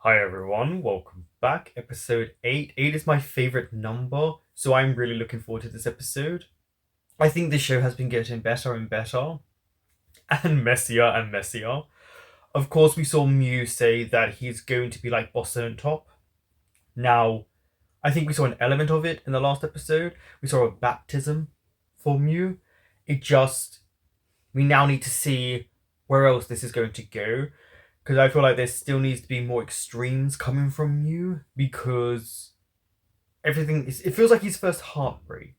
Hi everyone, welcome back. Episode 8. 8 is my favorite number, so I'm really looking forward to this episode. I think this show has been getting better and better, and messier and messier. Of course, we saw Mew say that he's going to be like Boston on top. Now, I think we saw an element of it in the last episode. We saw a baptism for Mew. We now need to see where else this is going to go. Because I feel like there still needs to be more extremes coming from Mew, because it feels like his first heartbreak.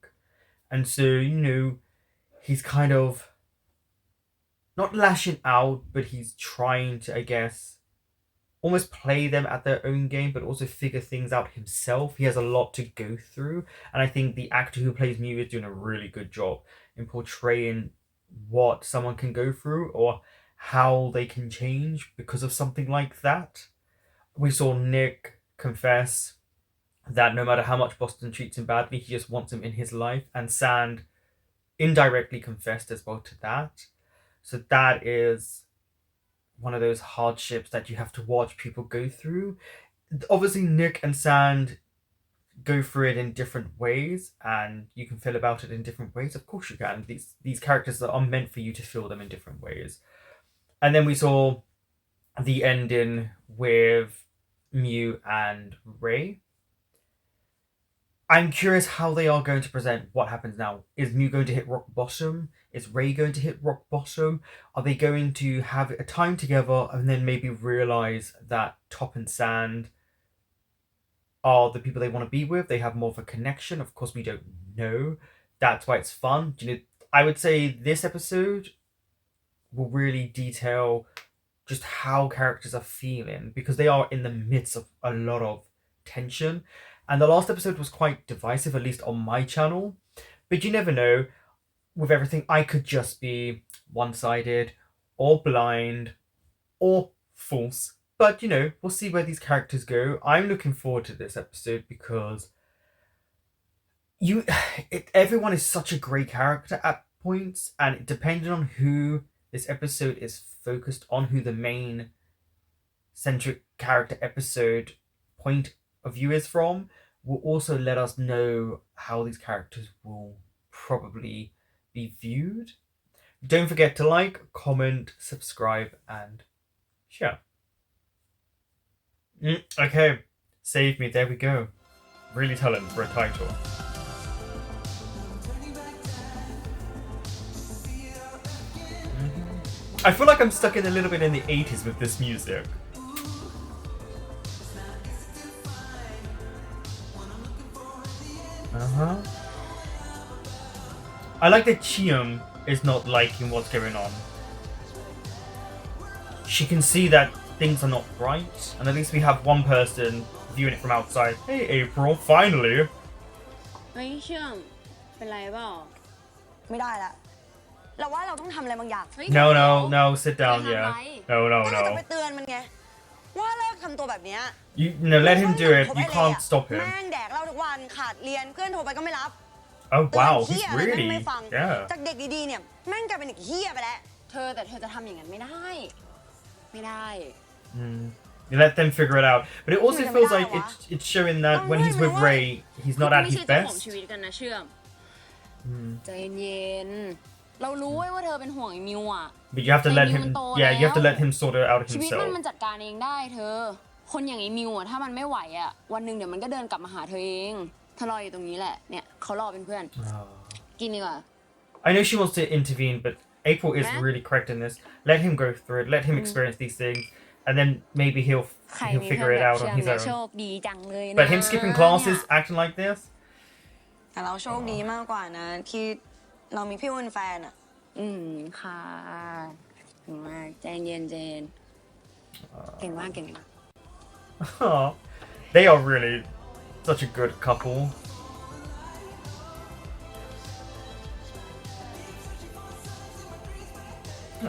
And so, he's kind of not lashing out, but he's trying to, I guess, almost play them at their own game, but also figure things out himself. He has a lot to go through, and I think the actor who plays Mew is doing a really good job in portraying what someone can go through, or how they can change because of something like that. We saw Nick confess that no matter how much Boston treats him badly, he just wants him in his life, and Sand indirectly confessed as well to that. So that is one of those hardships that you have to watch people go through. Obviously, Nick and Sand go through it in different ways, and you can feel about it in different ways. Of course you can. These characters are meant for you to feel them in different ways. And then we saw the ending with Mew and Ray. I'm curious how they are going to present what happens now. Is Mew going to hit rock bottom? Is Ray going to hit rock bottom? Are they going to have a time together and then maybe realize that Top and Sand are the people they want to be with? They have more of a connection. Of course, we don't know. That's why it's fun. I would say this episode will really detail just how characters are feeling, because they are in the midst of a lot of tension. And the last episode was quite divisive, at least on my channel. But you never know. With everything, I could just be one-sided, or blind, or false. But, we'll see where these characters go. I'm looking forward to this episode because everyone is such a great character at points, and depending on who this episode is focused on, who the main centric character episode point of view is from, will also let us know how these characters will probably be viewed. Don't forget to like, comment, subscribe, and share. Okay, save me, there we go. Really talented for a title. I feel like I'm stuck in a little bit in the 80s with this music. I like that Chium is not liking what's going on. She can see that things are not right, and at least we have one person viewing it from outside. Hey April, finally! เฮ้ยเชื่อมเป็นไรเปล่า ไม่ได้ละเราว่าเราต้องทำอะไรบางอย่าง No, sit down, yeah. No. ก็จะไปเตือนมันไงว่าเลิกทำตัวแบบเนี้ย Let him do it. You can't stop him. แม่งแดกเหล้าทุกวันขาดเรียนเพื่อนโทรไปก็ไม่รับ Oh wow, เหี้ he's ยอะไรแม่ง really ไม่ฟัง yeah. จากเด็กดีๆเนี่ยแม่งกลายเป็นเด็กเหี้ยไปแล้วแต่เธอจะทำอย่างนั้นไม่ได้ You let them figure it out. But it also feels like it's showing that when he's with Ray, he's not at his ไม่ใช่เจ้าของ best. ชีวิตกันนะเชื่อมใจเย็นเรารู้ว่าเธอเป็นห่วงไอ้มิวอ่ะ But you have to let him. Yeah, you have to let him sort it out ชีวิต himself. มันจัดการเองได้เธอคนอย่างไอ้มิวอ่ะถ้ามันไม่ไหวอ่ะวันหนึ่งเดี๋ยวมันก็เดินกลับมาหาเธอเองเธอรออยู่ตรงนี้แหละเนี่ยเขารอเป็นเพื่อนกินดีกว่า I know she wants to intervene, but April is really correct in this. Let him go through it. Let him experience these things, and then maybe he'll figure it out on his own. โชคดีจังเลยนะ But him skipping classes, acting like this. แต่เราโชคดีมากกว่านะที่เรามีพี่เป็นแฟนอ่ะค่ะมากใจเย็นเก่งมาก They are really such a good couple.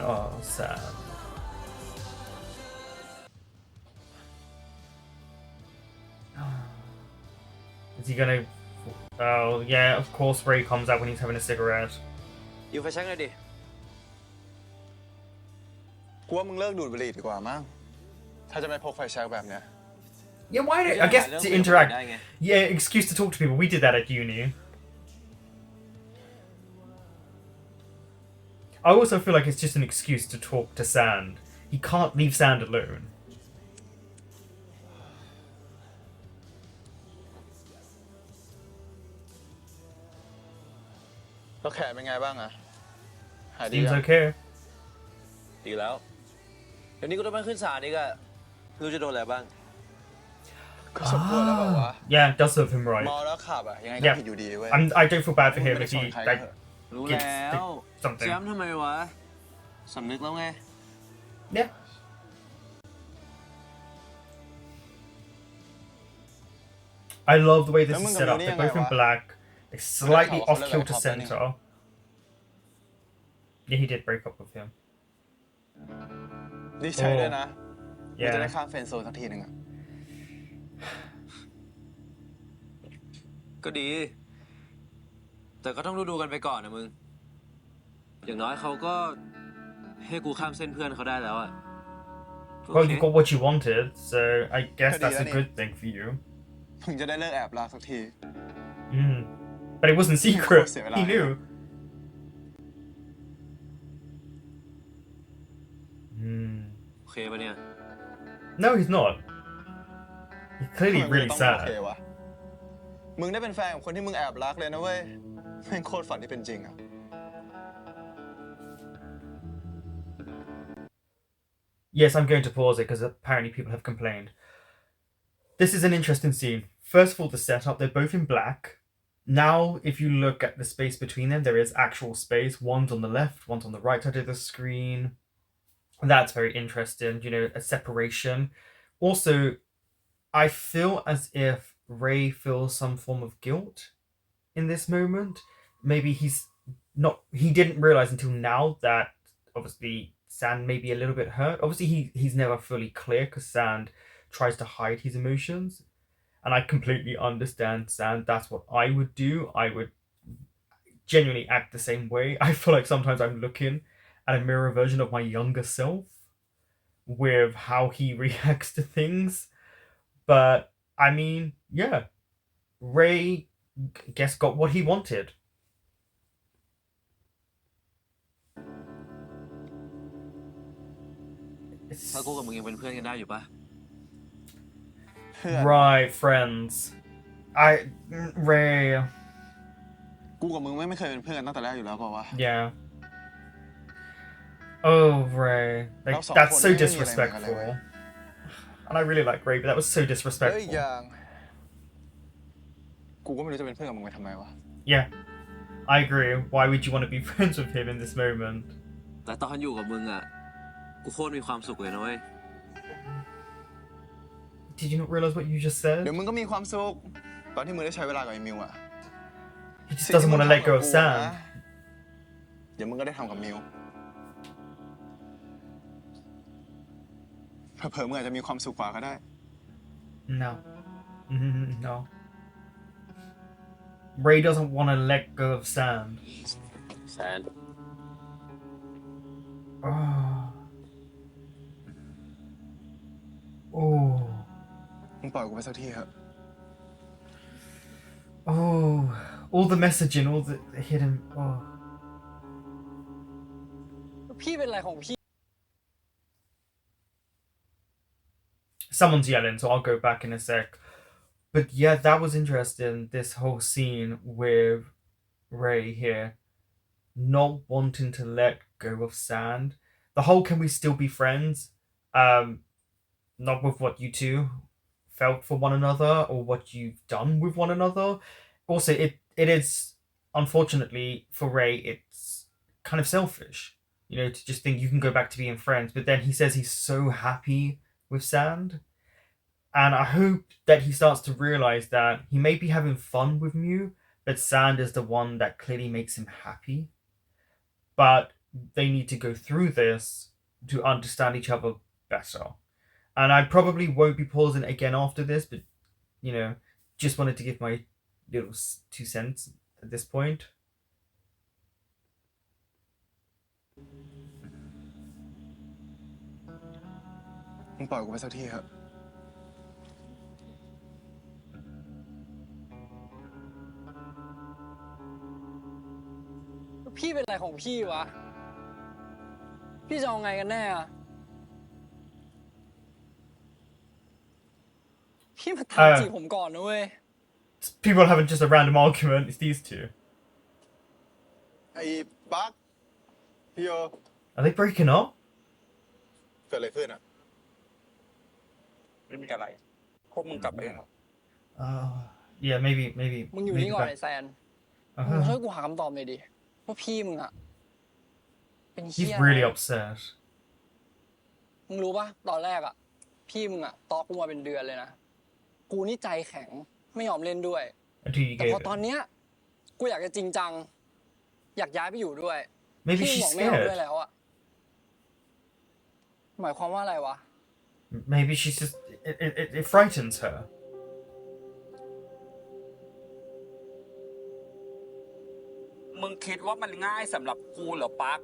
Oh, sad. Is he gonna... Oh, yeah, of course Ray comes out when he's having a cigarette. อยู่ไฟแช็กเลยดิ กูว่ามึงเลิกดูดบุหรี่ดีกว่ามั้งถ้าจะไม่พกไฟแช็กแบบเนี้ย Yeah, why not? I ไม่ใช่หา guess เรื่อง to คุยกับคนอื่น interact. ได้ไง Yeah, excuse to talk to people. We did that at uni. I also feel like it's just an excuse to talk to Sand. He can't leave Sand alone. แล้วแขนเป็นไงบ้างอะหายดี Seems ยัง okay. ดีแล้ว เดี๋ยวนี้กูต้องไปขึ้นศาลนี่ก็ไม่รู้จะโดนอะไรบ้าง ก็สมควรแล้วแบบว่า Yeah, does serve him right. เมาแล้วขับอะยังไงก็ Yeah. ผิดอยู่ดีเว้ย I don't feel bad for him ไม่ if ได้ช he นใครก็ like เถอะ รู้ gets แล้ว something. แชมป์ทำไมวะ สำนึกแล้วไง Yeah. I love the way this is set up. They're both in black. They're slightly off kilter center. Yeah, he did break up with him. ดีใจด้วยนะมึงจะได้ Yeah. ข้ามเฟรนด์โซนสักทีหนึ่งอะ ก็ดี แต่ก็ต้องดูกันไปก่อนนะมึง อย่างน้อยเขาก็ให้กูข้ามเส้นเพื่อนเขาได้แล้วอะ Well, you got what you wanted, so I guess that's a good thing for you. มึงจะได้เลิกแอบรักสักที But it wasn't secret. He knew. Hmm. โอเคปะเนี่ย No, he's not. He's clearly ทำไมมึง really ต้องไม่โอ sad. เควะมึงได้เป็นแฟนกับคนที่มึงแอบรักเลยนะเว้ยแม่งโคตรฝันที่เป็นจริงอะ Yes, I'm going to pause it because apparently people have complained. This is an interesting scene. First of all, the setup, they're both in black. Now, if you look at the space between them, there is actual space. One's on the left, one's on the right side of the screen. That's very interesting, you know, a separation. Also, I feel as if Ray feels some form of guilt in this moment. Maybe he didn't realize until now that obviously Sand may be a little bit hurt. Obviously, he's never fully clear because Sand tries to hide his emotions. And I completely understand Sand. That's what I would do. I would genuinely act the same way. I feel like sometimes I'm looking at a mirror version of my younger self with how he reacts to things. But I mean, yeah, Ray, guess, got what he wanted. ถ้ากูกับมึงยังเป็นเพื่อนกันได้อยู่ปะ เพื่อน Right, friends. Ray. กูกับมึงไม่เคยเป็นเพื่อนกันตั้งแต่แรกอยู่แล้วเปล่าวะ Yeah. Oh, Ray. Like, That's that's so awful. disrespectful. And I really like Ray, but that was so แล้วอีก disrespectful. อย่างกูก็ไม่รู้จะเป็นเพื่อนกับมึงไปทำไมวะ Yeah, I agree. Why would you want to be friends with him in this moment? แต่ตอนอยู่กับมึงอะกูโคตรมีความสุขเลยนะเว้ย Did you not realize what you just เดี๋ย said? วมึงก็มีความสุขตอนที่มึงได้ใช้เวลากับไอ้มิวอะ He just doesn't want to let go of สิ่งที่มึงทำกับกูนะ Sam. เดี๋ยวมึงก็ได้ทำกับมิวเผลอๆมึงอาจจะมีความสุขกว่าก็ได้ No. No. Ray doesn't want to let go of Sand. แซน Oh. Oh. มึงปล่อยกูไปสักทีเถอะ Oh. All the messaging, all the hidden. Oh. พี่เป็นอะไรของพี่ Someone's yelling, so I'll go back in a sec. But yeah, that was interesting. This whole scene with Ray here not wanting to let go of Sand. The whole "can we still be friends?" Not with what you two felt for one another or what you've done with one another. Also, it is unfortunately for Ray, it's kind of selfish, you know, to just think you can go back to being friends. But then he says he's so happy with Sand. And I hope that he starts to realize that he may be having fun with Mew, but Sand is the one that clearly makes him happy. But they need to go through this to understand each other better. And I probably won't be pausing again after this, but, you know, just wanted to give my little 2 cents at this point. มึงปล่อยกูไปสักทีเถอะ พี่เป็นอะไรของพี่วะพี่จะเอาไงกันแน่อะพี่มาถามจีบผมก่อนนะเว้ย People having just a random argument. It's these two. ไอ้ปักพี่โย Are they breaking up? เกิดอะไรขึ้นอ่ะ ไม่มีอะไรพวกมึงกลับไปครับ Yeah, maybe. มึงอยู่ maybe นี่ก่อน back. ไอ้แซน Uh-huh. มึงช่วยกูหาคำตอบหน่อยดิว่าพี่มึงอะเป็นเหี้ He's ย really อะไร upset. มึงรู้ปะตอนแรกอะพี่มึงอะตอกกูมาเป็นเดือนเลยนะกูนี่ใจแข็งไม่ยอมเล่นด้วย Until you แต่ gave พอ it. ตอนเนี้ยกูอยากจะจริงจังอยากย้ายไปอยู่ด้วย Maybe พี่มึง she's บอกไม่เอาด้วย scared. แล้วอะหมายความว่าอะไรวะ Maybe she's just. It frightens her. มึงคิดว่ามันง่ายสำหรับกูเหรอปัก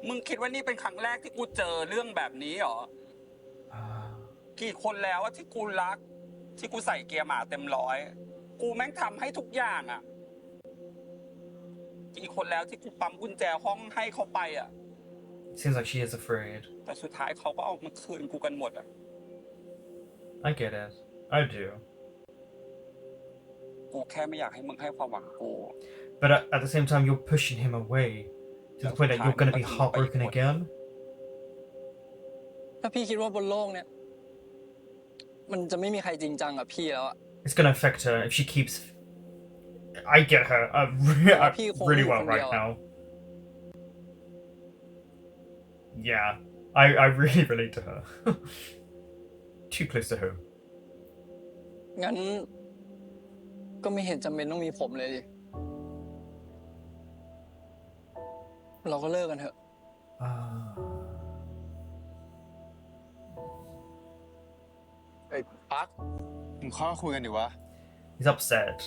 มึงคิดว่านี่เป็นครั้งแรกที่กูเจอเรื่องแบบนี้เหรอ กี่คนแล้วที่กูรัก ที่กูใส่เกียร์หมาเต็มร้อย กูแม่งทำให้ทุกอย่างอ่ะ กี่คนแล้วที่กูปั๊มกุญแจห้องให้เขาไปอ่ะ Seems like she is afraid. แต่สุดท้ายเขาก็เอามาคืนกูกันหมดอ่ะ I get it. I do. กูแค่ไม่อยากให้มึงให้ความหวังกู But at the same time, you're pushing him away to the point that you're going to be heartbroken again. ถ้าพี่คิดว่าบนโลกเนี่ยมันจะไม่มีใครจริงจังกับพี่แล้วอะ It's going to affect her if she keeps. I get her really well right now. Yeah, I really relate to her. Too close to home. งั้นก็ไม่เห็นจำเป็นต้องมีผมเลยดิเราก็เลิกกันเถอะ ไอ้ปักมึงเข้ามาคุยกันดิวะ He's upset.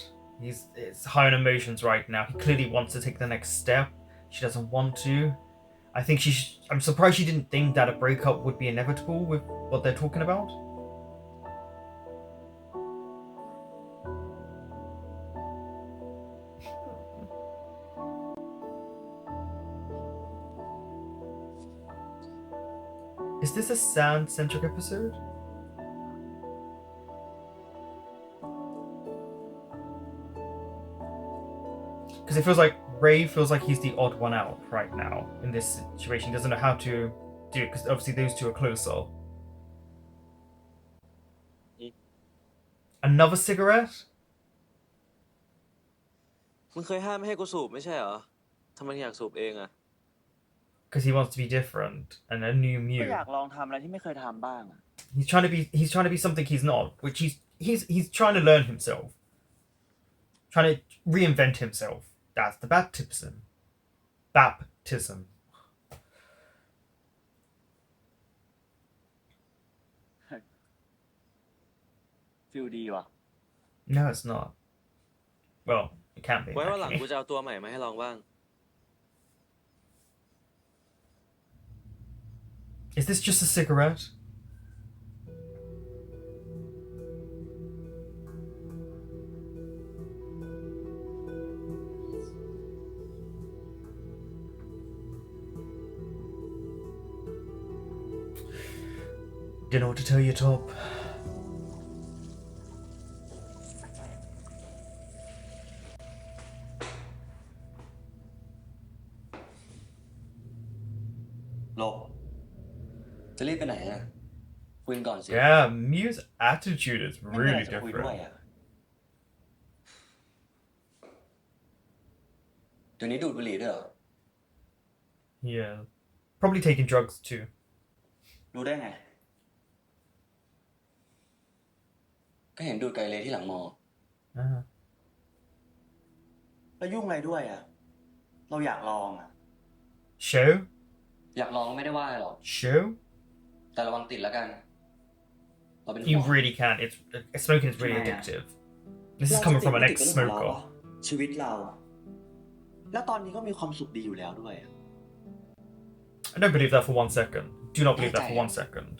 He's high on emotions right now. He clearly wants to take the next step. She doesn't want to. I think I'm surprised she didn't think that a breakup would be inevitable with what they're talking about. Is this a sand-centric episode? Because it feels like Ray feels like he's the odd one out right now in this situation. He doesn't know how to do it because obviously those two are closer. Another cigarette? มึงเคยห้ามไม่ให้กูสูบไม่ใช่เหรอทำไมอยากสูบเองอะ Because he wants to be different and a new ก็ Mew. อยากลองทำอะไรที่ไม่เคยทำบ้างอะ He's trying to be something he's not, which he's trying to learn himself. Trying to reinvent himself. That's the baptism. Baptism. ฟิลดีว่ะ No, it's not. Well, it can't be. ไว้วันหลัง actually. กูจะเอาตัวใหม่มาให้ลองบ้าง Is this just a cigarette? Don't know what to tell you, Top. โลกจะรีบไปไหนอะคุยกันก่อนสิ Yeah, Mew's attitude is ไม่มีอะไร really จะคุยด้วย different. อะเดี๋ยวนี้ดูดบุหรี่ด้วยเหรอ Yeah. Probably taking drugs too. รู้ได้ไง ก็เห็นดูดไกลเลยที่หลังมอ Uh-huh. แล้วยุ่งอะไรด้วยอะเราอยากลองอะ Show? อยากลองไม่ได้ว่าอะไรหรอก Show? แต่ระวังติดแล้วกัน เราเป็นห่ You วง really can. Smoking is really addictive. This is coming from an ex-smoker. ชีวิตเรา แล้วตอนนี้ก็มีความสุขดีอยู่แล้วด้วย I don't believe that for 1 second. Do not believe that for 1 second.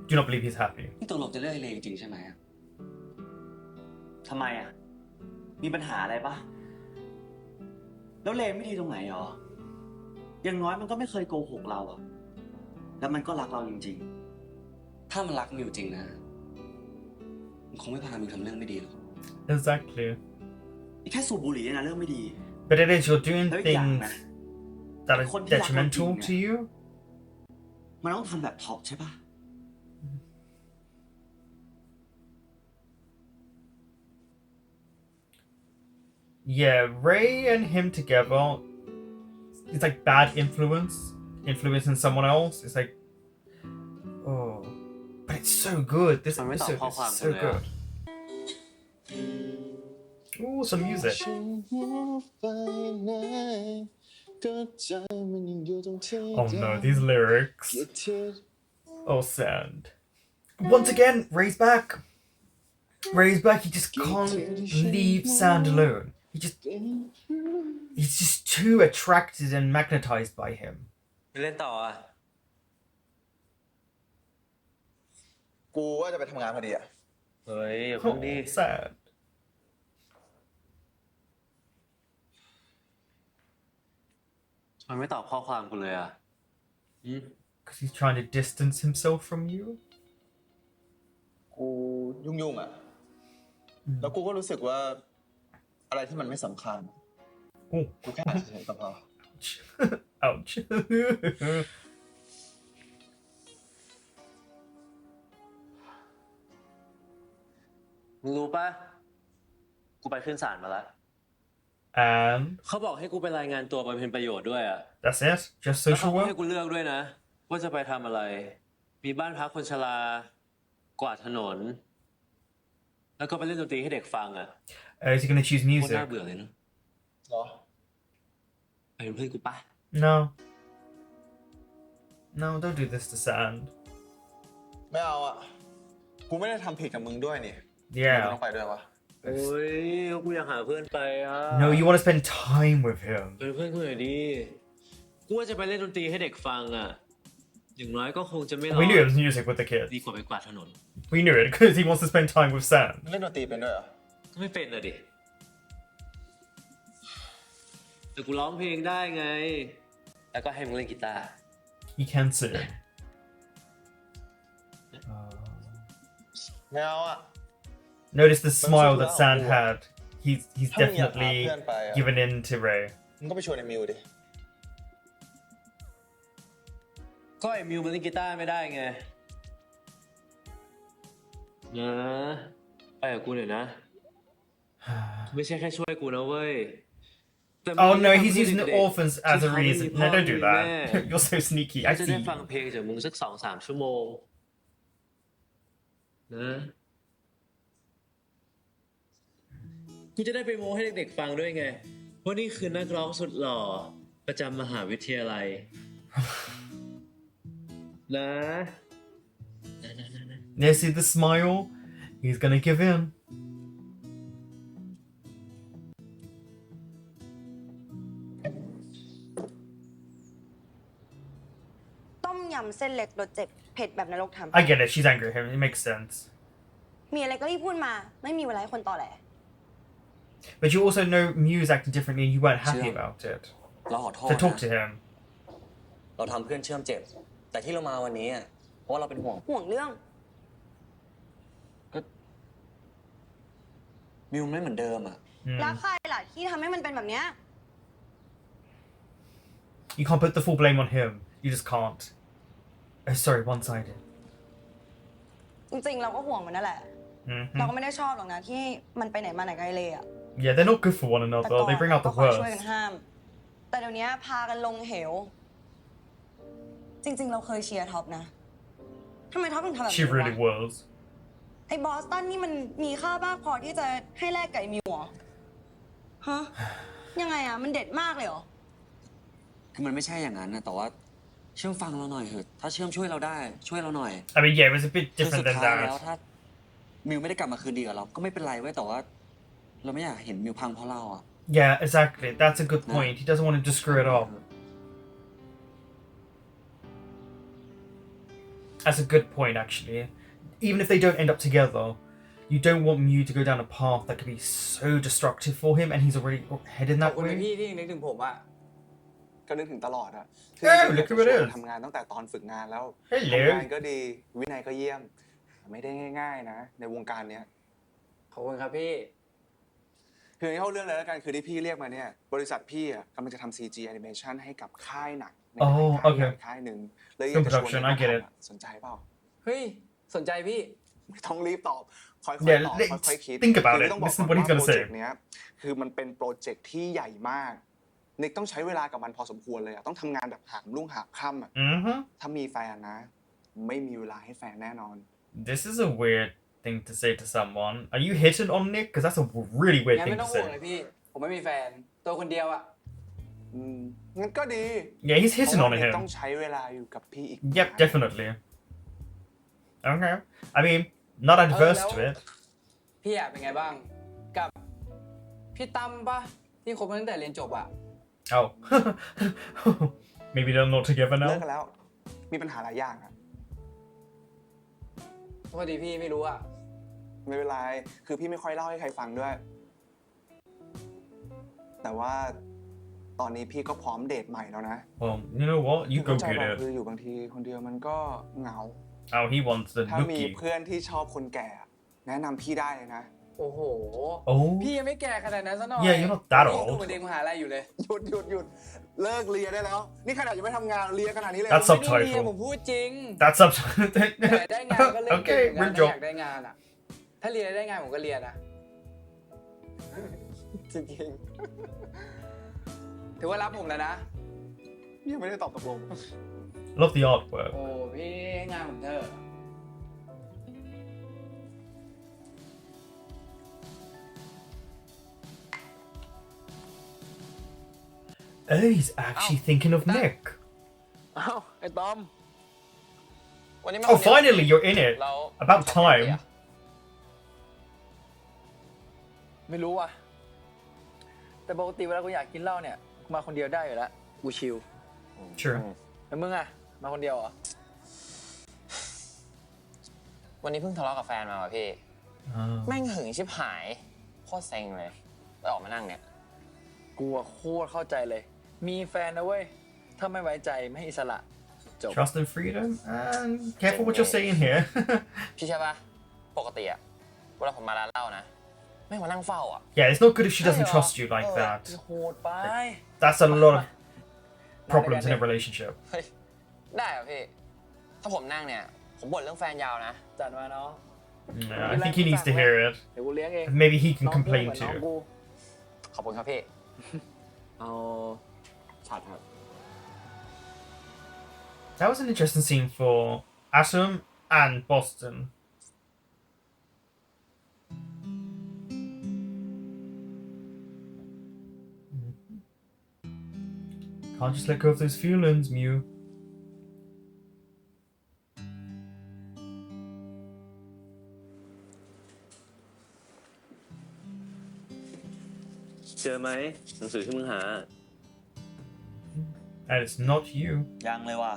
Do not believe he's happy. นี่ตกลงจะเลือกไอ้เลจริงๆใช่ไหมทำไมอะมีปัญหาอะไรปะ แล้วเลไม่ดีตรงไหนหรออย่างน้อยมันก็ไม่เคยโกหกเราอะแล้วมันก็รักเราจริง ถ้ามันรักมิวจริงนะมันคงไม่พามิวทำเรื่องไม่ดีหรอก Exactly. ๆแค่สูบบุหรี่เนี่ยนะเรื่องไม่ดี But it is you're doing แล้วอีกอย่าง things นะ that คน are ที่รักเราจริง detrimental เนี่ย to you. มันต้องทำแบบท็อปใช่ปะ Yeah, Ray and him together, it's like bad influencing someone else. It's like, oh, but it's so good. This มันไม่ตอบ episode ข้อความ is กู so เลยอะ good. Ooh, some music. Oh no, these lyrics. Oh, sad. Once again, Ray's back. Ray's back. He just can't leave Sand alone. He's just too attracted and magnetized by him. ไม่เล่นต่ออ่ะ กูว่าจะไปทำงานพอดีอะ เฮ้ยอย่าเพิ่ง Oh, ดิ sad. ทำไมไม่ตอบข้อความกูเลยอ่ะ Because he's trying to distance himself from you. กูยุ่งๆอะแล้วกูก็รู้สึกว่าอะไรที่มันไม่สำคัญ Oh, กูแค่อ่านเฉยๆก็พอ ouch. มึงรู้ปะกูไปขึ้นศาลมาแล้ว And เขาบอกให้กูไปรายงานตัวไปเป็นประโยชน์ด้วยอ่ะ that's it. Just แล้วเขา social ก็ให้ work. กูเลือกด้วยนะ ว่าจะไปทำอะไร มีบ้านพักคนชรา กวาดถนน แล้วก็ไปเล่นดนตรีให้เด็กฟังอ่ะ Is he gonna choose โคตร music? น่าเบื่อเลยเนอะ เหรอ ไปเป็นเพื่อนกูปะ No. No, don't do this to Sand. ไม่เอาอะกูไม่ได้ทำผิดกับมึงด้วยนี่ทำไมกู Yeah. ต้องไปด้วยวะ โอ้ยกูอยากหาเพื่อนไปอ่ะ No, you want to spend time with him. เป็นเพื่อนกูหน่อยดิ กูว่าจะไปเล่นดนตรีให้เด็กฟังอ่ะ อย่างน้อยก็คงจะไม่ร้อ We น knew it was music with the ดี kids. กว่าไปกวาดถนน We knew it because he wants to spend time with Sand. เล่นดนตรีเป็นด้วยเหรอ ก็ไม่เป็นอะดิ แต่กูร้องเพลงได้ไง แล้วก็ให้มึงเล่นกีตาร์ He can sing. ไม่เอาอะ Notice the smile that But Sand also- had. He's How many definitely are there? given in to Ray. มึงก็ไปชวนไอ้มิวดิ ก็ไอ้มิวมันเล่นกีตาร์ไม่ได้ไง นะ ไปกับกูหน่อยนะ ไม่ใช่แค่ช่วยกูนะเว้ย แต่มึง Oh no, ไม่ he's ทำ using the เด็กๆ orphans ที่ as a เขาไม่มี reason. พ่อ No, don't do ไม่มีแม่ that. You're so sneaky. กู I จะ see ได้ you. ฟังเพลงจากมึงสัก2-3 ชั่วโมง นะ กูจะได้ไปโม้ให้เด็กๆฟังด้วยไงว่านี่คือนักร้องสุดหล่อ ประจำมหาวิทยาลัย นะ Yeah, see the smile? He's gonna give in. ต้มยำเส้นเล็กรสเจ็บเผ็ดแบบนรกท I get it. She's angry at him. It makes sense. ำมีอะไรก็รีบพูดมา ไม่มีเวลาให้คนตอแหล But you also know Mew's acting differently and you weren't happy about it. เราขอโทษ So talk นะ to him. เราทำเพื่อนเชื่อมเจ็บ แต่ที่เรามาวันนี้อะเพราะว่าเราเป็นห่วง ห่วงเรื่อง มิวไม่เหมือนเดิมอะ แล้วใครล่ะที่ทำให้มันเป็นแบบเนี้ย You can't put the full blame on him. You just can't. Oh, sorry, one-sided. จริงๆ เราก็ห่วงมันนั่นแหละ เราก็ไม่ได้ชอบหรอกนะที่มันไปไหนมาไหนไกลเลยอะ Yeah, they're not good for one แต่ another. ก่อน They bring out ก็ the คอยช่วยกัน worst. ห้าม แต่เดี๋ยวนี้พากันลงเหว จริงๆ เราเคยเชียร์ท็อปนะทำไมท็อปถึงทำแบบ She นี้ really วะ was. ไอ้บอสตันนี่มันมีค่ามากพอที่จะให้แลกไก่มิวเหรอ ฮะ ยังไงอะมันเด็ดมากเลยเหรอ คือมันไม่ใช่อย่างนั้นนะแต่ว่าเชื่อมฟังเราหน่อยเถอะถ้าเชื่อมช่วยเราได้ช่วยเราหน่อย I mean, yeah, it was a bit คือสุ different ด than ท้ายแล้ว that. ถ้ามิวไม่ได้กลับมาคืนดีกับเรา ก็ไม่เป็นไรเว้ยแต่ว่า เราไม่อยากเห็นมิวพังเพราะเราอะ Yeah, exactly. That's a good point. He doesn't want him to screw it up. That's a good point, actually. Even if they don't end up together, you don't want Mew to go down a path that could be so destructive for him, and he's already heading ขอบ that คุณนะ way. พี่ที่นึกถึงผมอะ ก็นึกถึงตลอดอะ look who it is ทำงานตั้งแต่ตอนฝึกงานแล้ว Hello ทำงานก็ดีวินัยก็เยี่ยมไม่ได้ง่ายๆนะในวงการเนี้ย ขอบคุณครับพี่ คือให้เข้าเรื่องเลยแล้วกันคือที่พี่เรียกมาเนี่ยบริษัทพี่อ่ะกำลังจะทำ CG animation ให้กับค่ายหนังในค่ายหนึ่งเลยอยากจะชวน I get it สนใจเปล่า เฮ้ยสนใจพี่ ไม่ต้องรีบตอบค่อยๆ Yeah, ตอบ let's ค่อยๆคิด think about คือ it. ต้องบอก Listen ก่อน what he's ว่า gonna โปร say. เจกต์เนี้ยคือมันเป็นโปรเจกต์ที่ใหญ่มากนิกต้องใช้เวลากับมันพอสมควรเลยอ่ะต้องทำงานแบบหามรุ่งหามค่ำอ่ะ Mm-hmm. ถ้ามีแฟนนะ ไม่มีเวลาให้แฟนแน่นอน This is a weird thing to say to someone. Are you hitting on Nick? Because that's a really weird งั้น thing ไม่ต้ to องห่วงเล say. ยพี่ ผมไม่มีแฟน ตัวคนเดียวอะ งั้นก็ดี Yeah, he's เพราะ hitting ว่า on นิก him. ต้องใช้เวลาอยู่กับพี่อีก Yep, definitely. Okay. I mean, not adverse to it. พี่อะเป็นไงบ้าง กับพี่ตั้มปะที่คบกันตั้งแต่เรียนจบอะ Oh. Maybe they're not together เลิก now. กันแล้ว มีปัญหาหลายอย่างอ่ะ พอดีพี่ไม่รู้อะ ไม่เป็นไร คือพี่ไม่ค่อยเล่าให้ใครฟังด้วย แต่ว่าตอนนี้พี่ก็พร้อมเดทใหม่แล้วนะ Well, you know what? You เข้า go ใจ get ป่ะ it. คืออยู่บางทีคนเดียวมันก็เหงา Oh, he wants the ถ้ามี nookie. เพื่อนที่ชอบคนแก่ แนะนำพี่ได้เลยนะ โอ้โห Oh. พี่ยังไม่แก่ขนาดนั้นซะหน่อย Yeah, you're not that พี่ old. ดูเหมือนเด็กมหาลัยอยู่เลย หยุด เลิกเลียได้แล้ว นี่ขนาดยังไม่ทำงานเลียขนาดนี้เลย That's ไม่ได้เรียน subtitle. ผมพูดจริง That's up. แต่ได้งานก็เล่นเก่ Okay, งเหมือน real กันถ้าอ job. ยากได้งานอะถ้าเรียนได้งานผมก็เรียนนะ จริงๆถือว่ารับผมแล้วนะ ยังไม่ได้ตอบตกลง Love the artwork. โอ้พี่ให้งานผมเถอะ Oh, he's actually thinking of Nick. อ้าวไอ้ตอม วันนี้มา Oh, finally, you're in it. เรา About time. ไม่รู้ว่ะ แต่ปกติเวลากูอยากกินเหล้าเนี่ยกูมาคนเดียวได้อยู่แล้วกูชิล Sure. แล้วมึงอะมาคนเดียวเหรอ วันนี้เพิ่งทะเลาะกับแฟนมาว่ะพี่ Oh. แม่งหึงชิบหายโคตรเซ็งเลยไปออกมานั่งเนี่ย กูอะโคตรเข้าใจเลย มีแฟนนะเว้ย ถ้าไม่ไว้ใจไม่ให้อิสระจบ Trust and freedom. And careful what you're saying here. พี่ใช่ปะปกติอะเวลาผมมาร้านเหล้านะแม่งมานั่งเฝ้าอะ Yeah, it's not good if she doesn't trust you like that. โหดไป That's a lot of problems in a relationship. เฮ้ยได้เหรอพี่ ถ้าผมนั่งเนี่ย ผมบ่นเรื่องแฟนยาวนะ จัดมาเนาะ Yeah, I think he needs to hear it. เดี๋ยวกูเลี้ยงเอง Maybe he can น้องกูเห complain มือนน้อง too. กู ขอบคุณครับพี่ เอาฉัดครับ That was an interesting scene for Atom and Boston. Can't just let go of those feelings, Mew. J อไหมหนังสือที่มึงหา And it's not you. ยังเลยว่ะ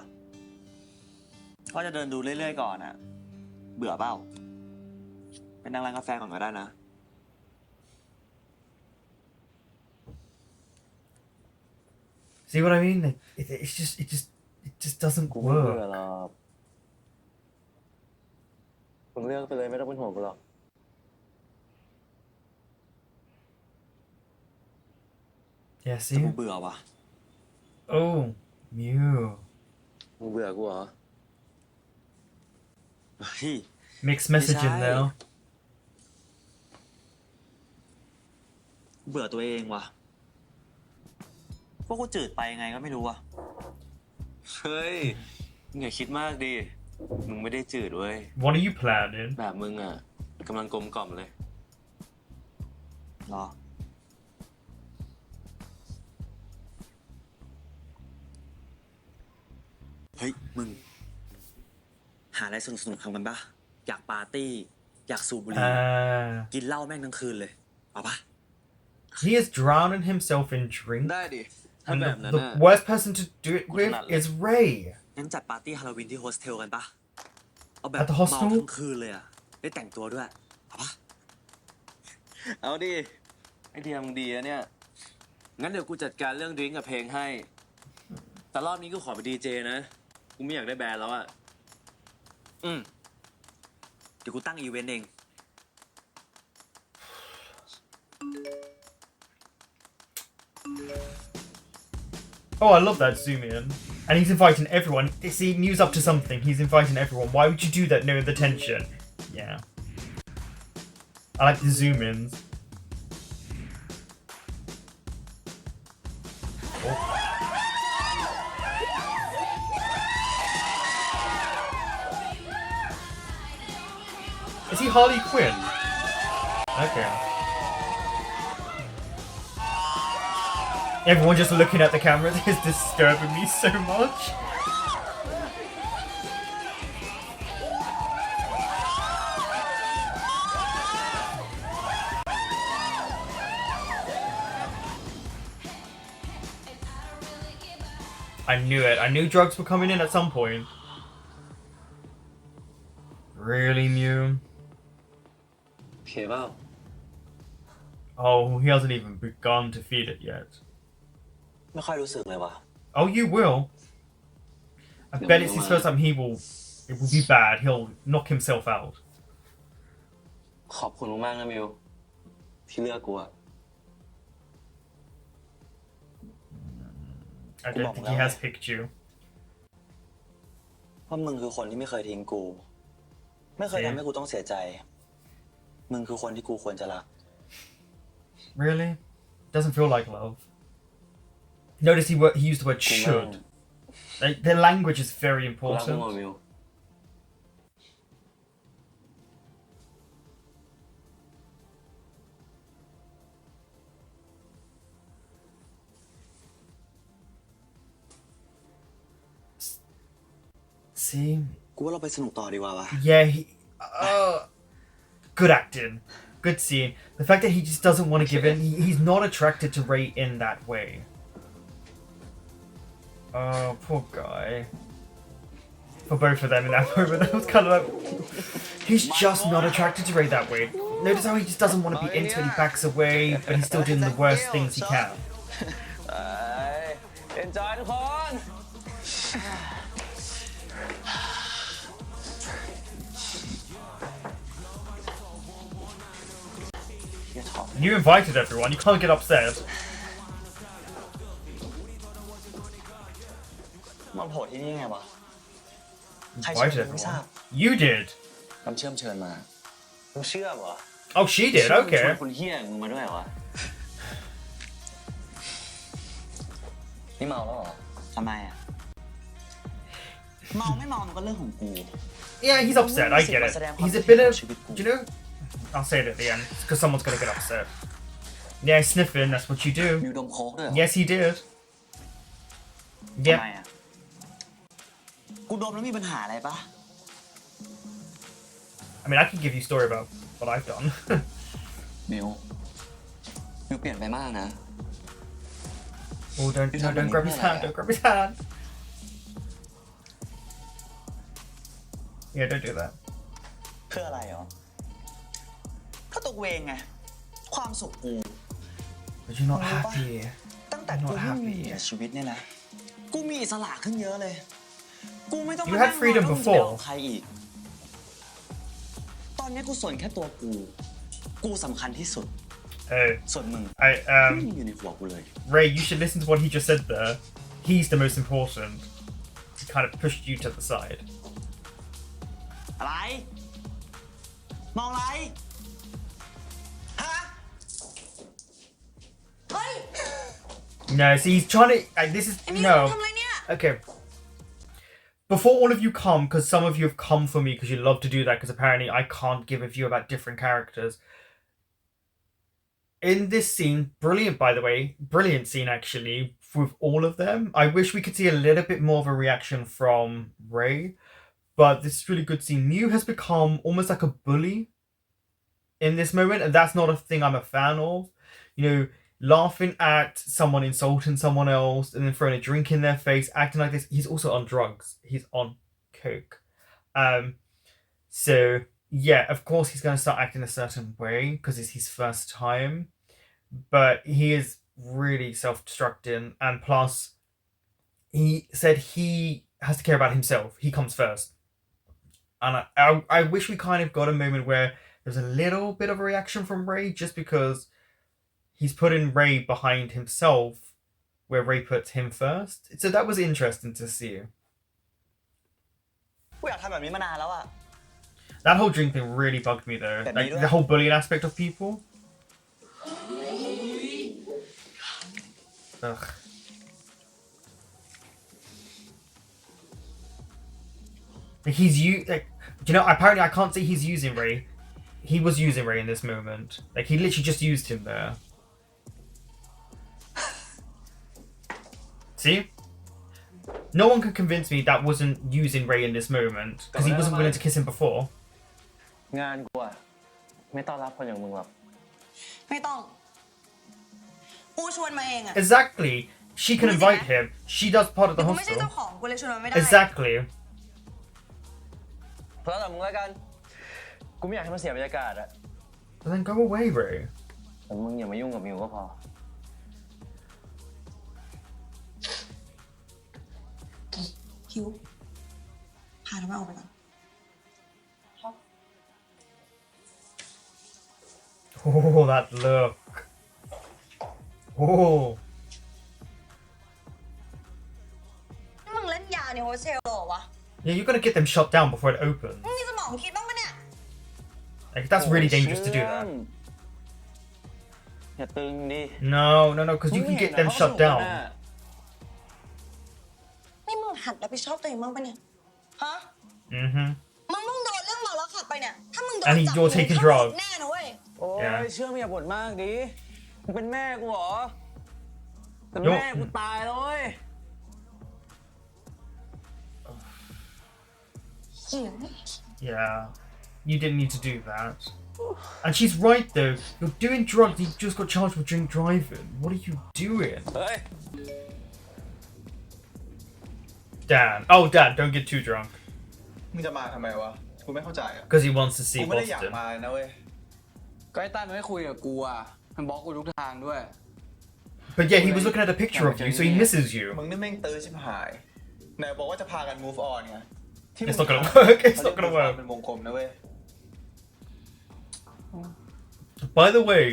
ก็จะเดินดูเรื่อยๆก่อนอ่ะ เบื่อเปล่าไปนั่งร้านกาแฟก่อนก็ได้นะ See what I mean? It just doesn't กูไม่เบื่อ work. หรอกมึงเลือกไปเลยไม่ต้องเป็นห่วงกูหรอก Yeah, แต่กู see? เบื่อว่ะ Oh, Mew. มึงเบื่อกูเหรอเฮ้ย Mixed messaging Yes, I- now. เบื่อตัวเองว่ะพวกกูจืดไปยังไงก็ไม่รู้ว่ะ เฮ้ย มึงอย่าคิดมากดิ มึงไม่ได้จืดเว้ย What are you planning? แบบมึงอ่ะกำลังกลมกล่อมเลย รอ เฮ้ย มึง หาอะไรสนุกๆทำกันปะอยากปาร์ตี้ อยากสูบบุหรี่ กินเหล้าแม่งทั้งคืนเลย เอาปะ He is drowning himself in drink. ได้ดิ ถ้า And แบบนั้น the น่ะ worst person to do it with Not is Ray. งั้นจัดปาร์ตี้ฮาโลวีนที่โฮสเทลกันปะเอาแบบ At the hostel? เมาทั้งคืนเลยอะได้แต่งตัวด้วย เอาปะ เอาดิไอเดียมึงดีอะเนี่ย งั้นเดี๋ยวกูจัดการเรื่องดริงก์กับเพลงให้ แต่รอบนี้กูขอไปดีเจนะ กูไม่อยากได้แบรนด์แล้วอะ เดี๋ยวกูตั้งอีเวนต์เอง Oh, I love that zoom in. And he's inviting everyone. See, Mew's up to something. He's inviting everyone. Why would you do that knowing the tension? Yeah. I like the zoom ins. Is he Harley Quinn? Okay. Everyone just looking at the camera is disturbing me so much. I knew it. I knew drugs were coming in at some point. Really, Mew? โอเคเปล่า Oh, he hasn't even begun to feel it yet. ไม่ค่อยรู้สึกเลยว่ะ Oh, you will. I bet it's his first time it will be bad. He'll knock himself out. ขอบคุณมากๆนะมิว ที่เลือกกูอะ I don't think he has picked you. เพราะมึงคือคนที่ไม่เคยทิ้งกู ไม่เคยทำให้กูต้องเสียใจ มึงคือคนที่กูควรจะรัก Really? Doesn't feel like love. Notice he used the word should. Like, their language is very กูรักมึง important. ว่ะมิว See? กูว่าเราไปสนุกต่อดีกว่าวะ Yeah, good acting. Good scene. The fact that he just doesn't want to give in. He's not attracted to Ray in that way. Oh, poor guy. For both of them in that moment, that was kind of like... He's just not attracted to Ray that way. Notice how he just doesn't want to be into it. He backs away, but he's still doing the worst things he can. เอ็นจอยทุกคน You invited everyone. You can't get upset. มันโผล่ที่นี่ไงวะ ใคร Invited เชิญไม่ทราบ everyone. You did. น้ำเชื่อมเชิญมามึงเชื่อมเหรอ Oh, she did. ชวน Okay. คนเฮี้ยมึงมาด้วยเหรอวะ นี่เมาแล้วเหรอ ทำไมอ่ะ เมาไม่เมามันก็เรื่องของกู Yeah, he's upset. I get it. He's a bit of... Do you know... I'll say it at the end, because someone's going to get upset. Yeah, sniffing, that's what you มิ do. วดมโค้กด้วยเหรอ Yes, he did. ทำไม Yeah. อ่ะ กูดมแล้วมีปัญหาอะไรปะ I mean, I can give you a story about what I've done. มิวเปลี่ยนไปมากนะ Oh, don't grab his hand. Don't grab his hand. Yeah, don't do that. เพื่ออะไรเหรอ ก็ตัวกูเองไง ความสุขกู But you're not happy. ตั้งแต่ You're กู not เพิ่งมี happy. ชีวิตเนี่ยนะ กูมีอิสระขึ้นเยอะเลย กูไม่ต้อง You มา had นั่ง freedom รอ before. ใครอีก ตอนนี้กูสนแค่ตัวกู กูสำคัญที่สุด Hey, ส่วนมึง I ไม่มีอยู่ในหัวกูเลย Ray, you should listen to what he just said there. He's the most important. He kind of pushed you to the side. อะไร มองอะไร ฮะ เฮ้ย No, see, he's trying to. This is ไอ้มิว no. ทำอะไรเนี่ย Okay. Before all of you come, because some of you have come for me because you love to do that, because apparently I can't give a view about different characters. In this scene, brilliant by the way, brilliant scene actually, with all of them. I wish we could see a little bit more of a reaction from Ray, but this is really good scene. Mew has become almost like a bully in this moment, and that's not a thing I'm a fan of. You know, laughing at someone insulting someone else and then throwing a drink in their face, acting like this. He's also on drugs. He's on coke. So yeah, of course he's going to start acting a certain way because it's his first time, but he is really self-destructing, and plus, he said he has to care about himself. He comes first. And I wish we kind of got a moment where there's a little bit of a reaction from Ray, just because he's putting Ray behind himself, where Ray puts him first. So that was interesting to see. กูอยากทำแบบนี้มานานแล้วอะ That whole drink thing really bugged me though. Like the whole bullying aspect of people. Ugh. Like apparently I can't say he's using Ray. He was using Ray in this moment. Like he literally just used him there. See? No one can convince me that wasn't using Ray in this moment, because he wasn't willing to kiss him before. งานกูอะไม่ต้อนรับคนอย่างมึงหรอก ไม่ต้อง กูชวนมาเองอะ Exactly. She can invite him. She does part of the กูไม่ใช่ hostel. เจ้าของกูเลยชวนมาไม่ได้ Exactly. เพราะแต่มึงแล้วกัน กูไม่อยากให้มันเสียบรรยากาศอะ But then go away, Ray. แต่มึงอย่ามายุ่งกับมิวก็พอ คิวพาน้องมาออกไปก่อน Oh, that look. Oh. นี่มึงเล่นยาในโฮสเทลเหรอวะ Yeah, you're gonna get them shut down before it opens. มึงมีสมองคิดบ้างปะเนี่ย Like, that's really dangerous to do that. อย่าตึงดิ No, because you can get them shut down. นี่มึงหัดรับผิดชอบตัวเองบ้างปะเนี่ย ฮะ Mm-hmm. มึงเพิ่งโดนเรื่องเมาแล้วขับไปเนี่ย ถ้ามึงโดน And จับ you're taking drugs. แน่นะเว้ย โอ้ย Yeah. เชื่อมึงอย่าบ่นมากดิมึงเป็นแม่กูเหรอ แต่ Yo- แม่กูตายแล้วเว้ย Yeah. You didn't need to do that. And she's right though. You're doing drugs. You just got charged with drink driving. What are you doing? เฮ้ย Dan. Oh, Dan, don't get too drunk. มึงจะมาทำไมวะ กูไม่เข้าใจอ่ะ Because he wants to กู see ไม่ได้อยาก Boston. มานะเว้ย ก็ไอ้ตั้นมันไม่คุยกับกูอะมันบล็อกกูทุกทางด้วย But yeah, he was looking at a picture of you, so he misses you. มึงนี่แม่งตื้อชิบหายไหนบอกว่าจะพากัน move on ไง It's not gonna work. It's not gonna work. เป็นวงกลมนะเว้ย By the way,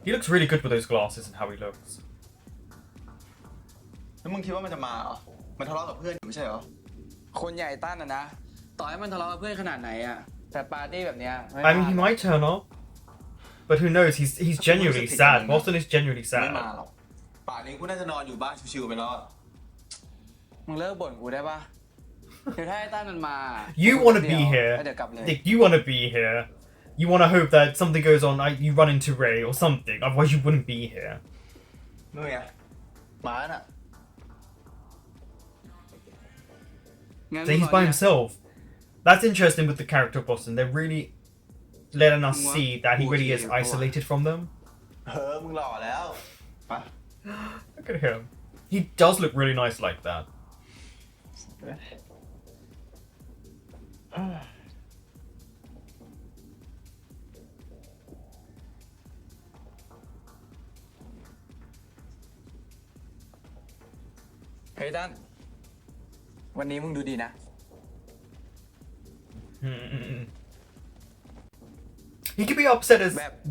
he looks really good with those glasses and how he looks. แล้วมึงคิดว่ามันจะมาเหรอ มันทะเลาะกับเพื่อนอยู่ไม่ใช่เหรอ คนใหญ่ตั้นอะนะ ต่อให้มันทะเลาะกับเพื่อนขนาดไหนอะแต่ปาร์ตี้แบบเนี้ยไม่ I mean, he might turn up, but who knows? He's genuinely sad. Boston is genuinely ไม่มา sad. หรอก ป่านนี้กูน่าจะนอนอยู่บ้านชิวๆไปแล้วอะ มึงเลิกบ่นกูได้ปะเดี๋ยวถ้าไอ้ตั้นมันมา You want to be แล้ว here. เดี๋ยวกลับเลย Like, you want to be here. You want to hope that something goes on. You run into Ray or something. Otherwise, you wouldn't be here. นู่นไงหมาน่ะ งั้น So he's by himself. That's interesting with the character of Boston. They're really letting us see that he really is isolated from them. มึงหล่อแล้วไป Look at him. He does look really nice like that. เฮ้ยตั้นวันนี้มึงดูดีนะ He could be upset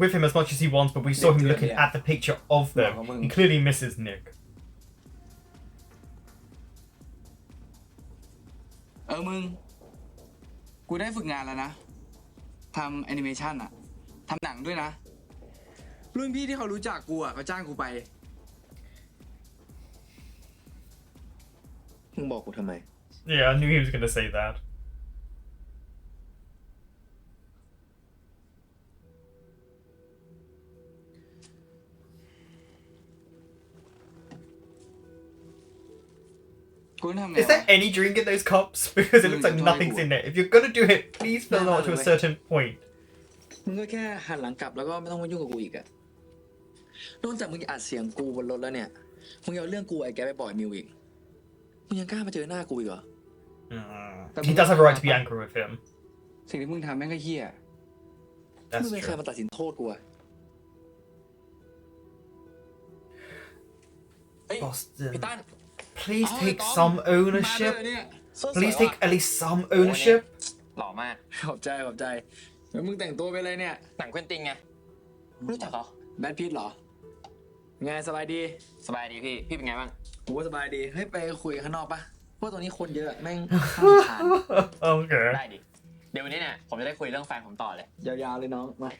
with him as much as he wants, but we saw him looking at the picture of them. He clearly misses Nick. มึง กูได้ฝึกงานแล้วนะ ทำแอนิเมชันอะทำหนังด้วยนะ รุ่นพี่ที่เขารู้จักกูอะเขาจ้างกูไป มึงบอกกูทำไม Yeah, I knew he was going to say that. Is there any drink in those cups? Because it looks like nothing's in there. If you're gonna do it, please fill it out to a certain point. มึงก็แค่หันหลังกลับแล้วก็ไม่ต้องมายุ่งกับกูอีกอะนอกจากมึงอัดเสียงกูบนรถแล้วเนี่ย มึงเอาเรื่องกูไอ้แกไปปล่อยมิวอีก มึงยังกล้ามาเจอหน้ากูอีกเหรอ He does have a right to be angry with him. สิ่งที่มึงทำแม่งก็เหี้ย That's มึงเป็นใคร true. มาตัดสินโทษกูอะ Boston, พี่ตั้น please เอา take ไอ้ต๋อม some มาด้วย ownership. เนี่ย Please take at least some ownership. หล่อมาก ขอบใจแล้วมึงแต่งตัวไปเลยเนี่ย หนังเควินตินไงไม่รู้จักเหรอ แบทพิทเหรอ ไงสบายดี สบายดีพี่เป็นไงบ้าง กูว่าสบายดี เฮ้ยไปคุยข้างนอกปะเพราะตรงนี้คนเยอะแม่ง ผ่าน Okay. ได้ดิ เดี๋ยววันนี้เนี่ยผมจะได้คุยเรื่องแฟนผมต่อเลย ยาวๆเลยน้อง มา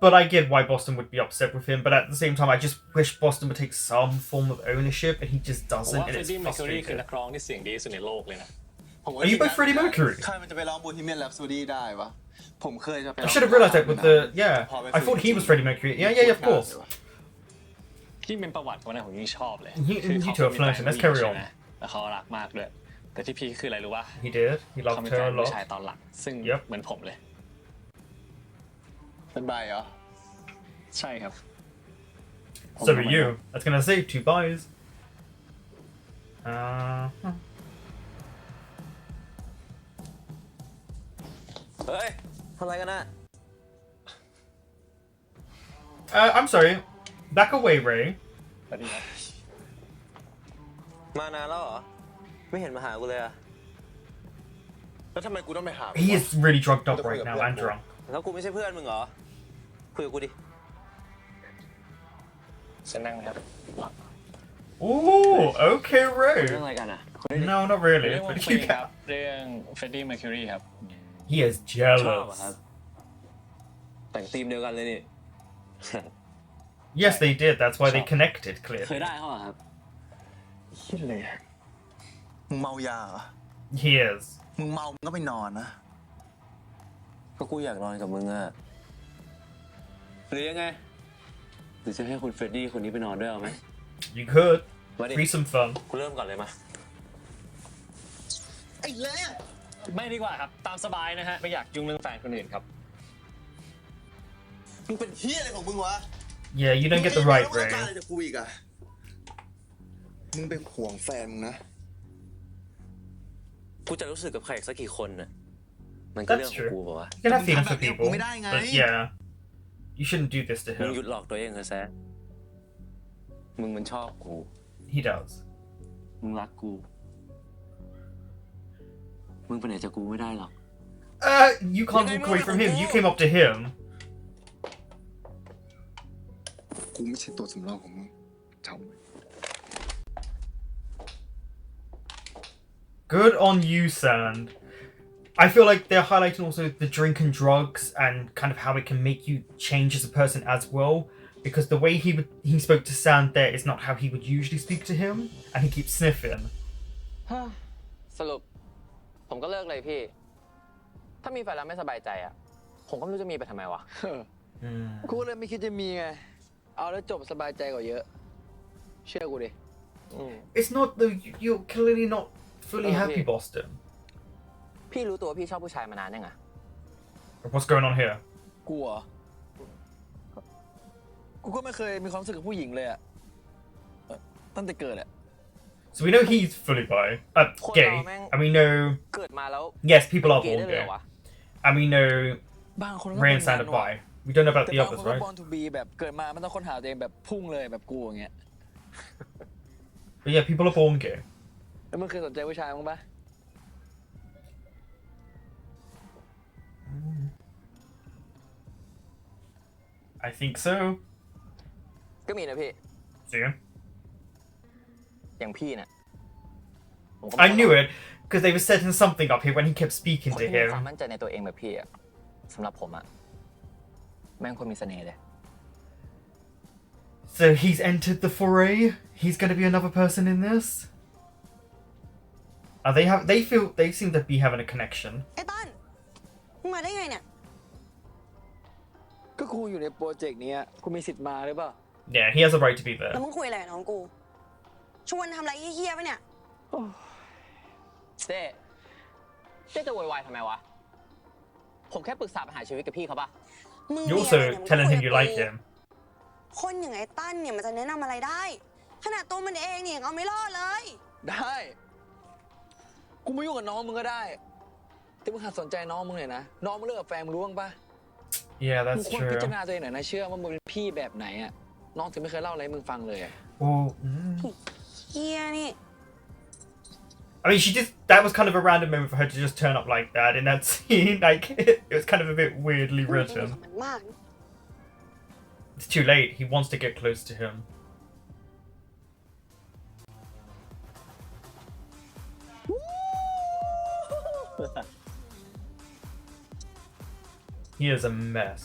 But I get why Boston would be upset with him. But at the same time, I just wish Boston would take some form of ownership, and he just ผม doesn't, ว่า and เฟรด it's ดี้แมคคิวรีคือ frustrating. นักร้องที่เสียงดีที่สุดในโลกเลยนะ Are you both Freddie Mercury? ใครมันจะไปร้องบูฮีเมียนแรปโซดี้ได้วะผมเคยจะไป I should have realized that with the I thought he was Freddie Mercury. Yeah, of course. ยิ่งเป็นประวัติเขาเนี่ยผมยิ่งชอบเลย You คือเขา two are มีแฟน flirting. Let's ผู้หญิ carry งใช่ on. ไหมแล้วเขารักมากด้วย แต่ที่พีคคืออะไรรู้ป่ะ He did. He เขา loved มี her แฟน a ผู้ lot. ชายตอนหลัง ซึ่ง Yep เหมือนผมเลย เป็นใบเหรอ ใช่ครับ So are you. I was gonna say 2 buys. เฮ้ยทำอะไรกันนะ I'm sorry. Back away, Ray. สวัสดีครับ มานานแล้วเหรอ ไม่เห็นมาหากูเลยอะ แล้วทำไมกูต้องไปหา He is really drugged up right now and drunk. แล้วกูไม่ใช่เพื่อนมึงเหรอ คุยกับกูดิ ฉันนั่งนะครับ Ooh, okay, เรื่อง Ray. อะไรกันอะ No, not เรื่ really. องวง But เพล you งครั can. บ เรื่องเฟรดดี้แมคคิวรีครับ He is ชอบอะครับ jealous. แต่งธีมเดียวกันเลยนี่ Yes, they did. That's why they connected, เคย clearly. ได้เขาเหรอครับ คิดเลย มึงเมายาเหรอ He is. มึงเมามึงก็ไปนอนนะ ก็กูอยากนอนกับมึงอะหรือยังไง หรือจะให้คุณเฟรดดี้คนนี้ไปนอนด้วยเอาไหม You could. มาดิ Free some fun. กูเริ่มก่อนเลยมา ไอ้เล่ ไม่ดีกว่าครับ ตามสบายนะฮะ ไม่อยากยุ่งเรื่องแฟนคนอื่นครับ มึงเป็นเฮียอะไรของมึงวะ Yeah, you don't get the right, มึงต้อง Ray. การอะไรจากกูอีกอะมึงเป็นห่วงแฟนมึงนะ กูจะรู้สึกกับใครสักกี่คนน่ะ มันก็เรื่อง That's ของ true. กูป่าวะ You can have feelings for But people, but yeah, you shouldn't do this to มึงหยุ him. ดหลอกตัวเองเถอะแซะมึงมันชอบกู He does. มึงรักกู มึงไปไหนจากกูไม่ได้หรอก You can't walk away from him. You came up to him. กูไม่ใช่ตัวสำรองของมึงจำไว้ Good on you, Sand. I feel like they're highlighting also the drink and drugs and kind of how it can make you change as a person as well. Because the way he spoke to Sand there is not how he would usually speak to him, and he keeps sniffing. สรุป ผมก็เลิกเลยพี่ ถ้ามีแฟนแล้วไม่สบายใจอะผมก็ไม่รู้จะมีไปทำไมวะ กูเลยไม่คิดจะมีไง เอาแล้วจบสบายใจกว่าเยอะ เชื่อกูดิ It's not though. You're clearly not fully happy, Okay. Boston. พี่รู้ตัวพี่ชอบผู้ชายมานานยังไง What's going on here? กูเหรอ กูก็ไม่เคยมีความรู้สึกกับผู้หญิงเลยอะตั้งแต่เกิดอะ So we know he's fully gay, and we know เกิดมาแล้ว yes, people are เกย์ born ได้เลยเห gay, รอวะ and we know บางคนก็ Ray เป็ and น Sand งาน are ว่ะ bi. We don't know about แต่ the บางคน others, ก็ right? born to be แบบเกิดมามันต้องค้นหาตัวเองแบบพุ่งเลยแบบกูอย่างเงี้ย But yeah, people are born gay. แล้วมึงเคยสนใจผู้ชายมั้างปะ I think so. ก็มีนะพี่ See? อย่างพี่เนี่ยผมก็ I knew it because they were setting something up here when he kept speaking คน to ที่มีความ him. มั่นใจในตัวเองแบบพี่อะสำหรับผมอะแม่งคนมีเสน่ห์เลย So he's entered the foray. He's going to be another person in this. They seem to be having a connection. ไอ้ตั้นมึงมาได้ไงเนี่ย ก็กูอยู่ในโปรเจกต์เนี้ยกูมีสิทธิ์มาหรือเปล่า Yeah, he has a right to be แล้ว there. มึงคุยอะไรกับน้องกู ชวนทำอะไรเฮี้ยๆปะเนี่ย เจ๊จะโวยวายทำไมวะ ผมแค่ปรึกษาปัญหาชีวิตกับพี่เขาปะ มึง You มีอะไร also เนี่ยมึง telling คุย him กับ you like กู him. คนอย่างไอ้ตั้นเนี่ยมันจะแนะนำอะไรได้ ขนาดตัวมันเองเนี่ยยังเอาไม่รอดเลย ได้ กูไม่ยุ่งกับน้องมึงก็ได้แต่มึงหัดสนใจน้องมึงหน่อยนะน้องมึงเลิกกับแฟนมึงรู้บ้างปะ Yeah, มึง that's ควรพิ true. จารณาตัวเองหน่อยนะเชื่อว่ามึงเป็นพี่แบบไหนอะน้องถึงไม่เคยเล่าอะไรให้มึงฟังเลยอะ Well,เฮียนี่ I mean, that was kind of a random moment for her to just turn up like that in that scene. Like, it was kind of a bit weirdly written. มาก It's too late. He wants to get close to him. He is a mess.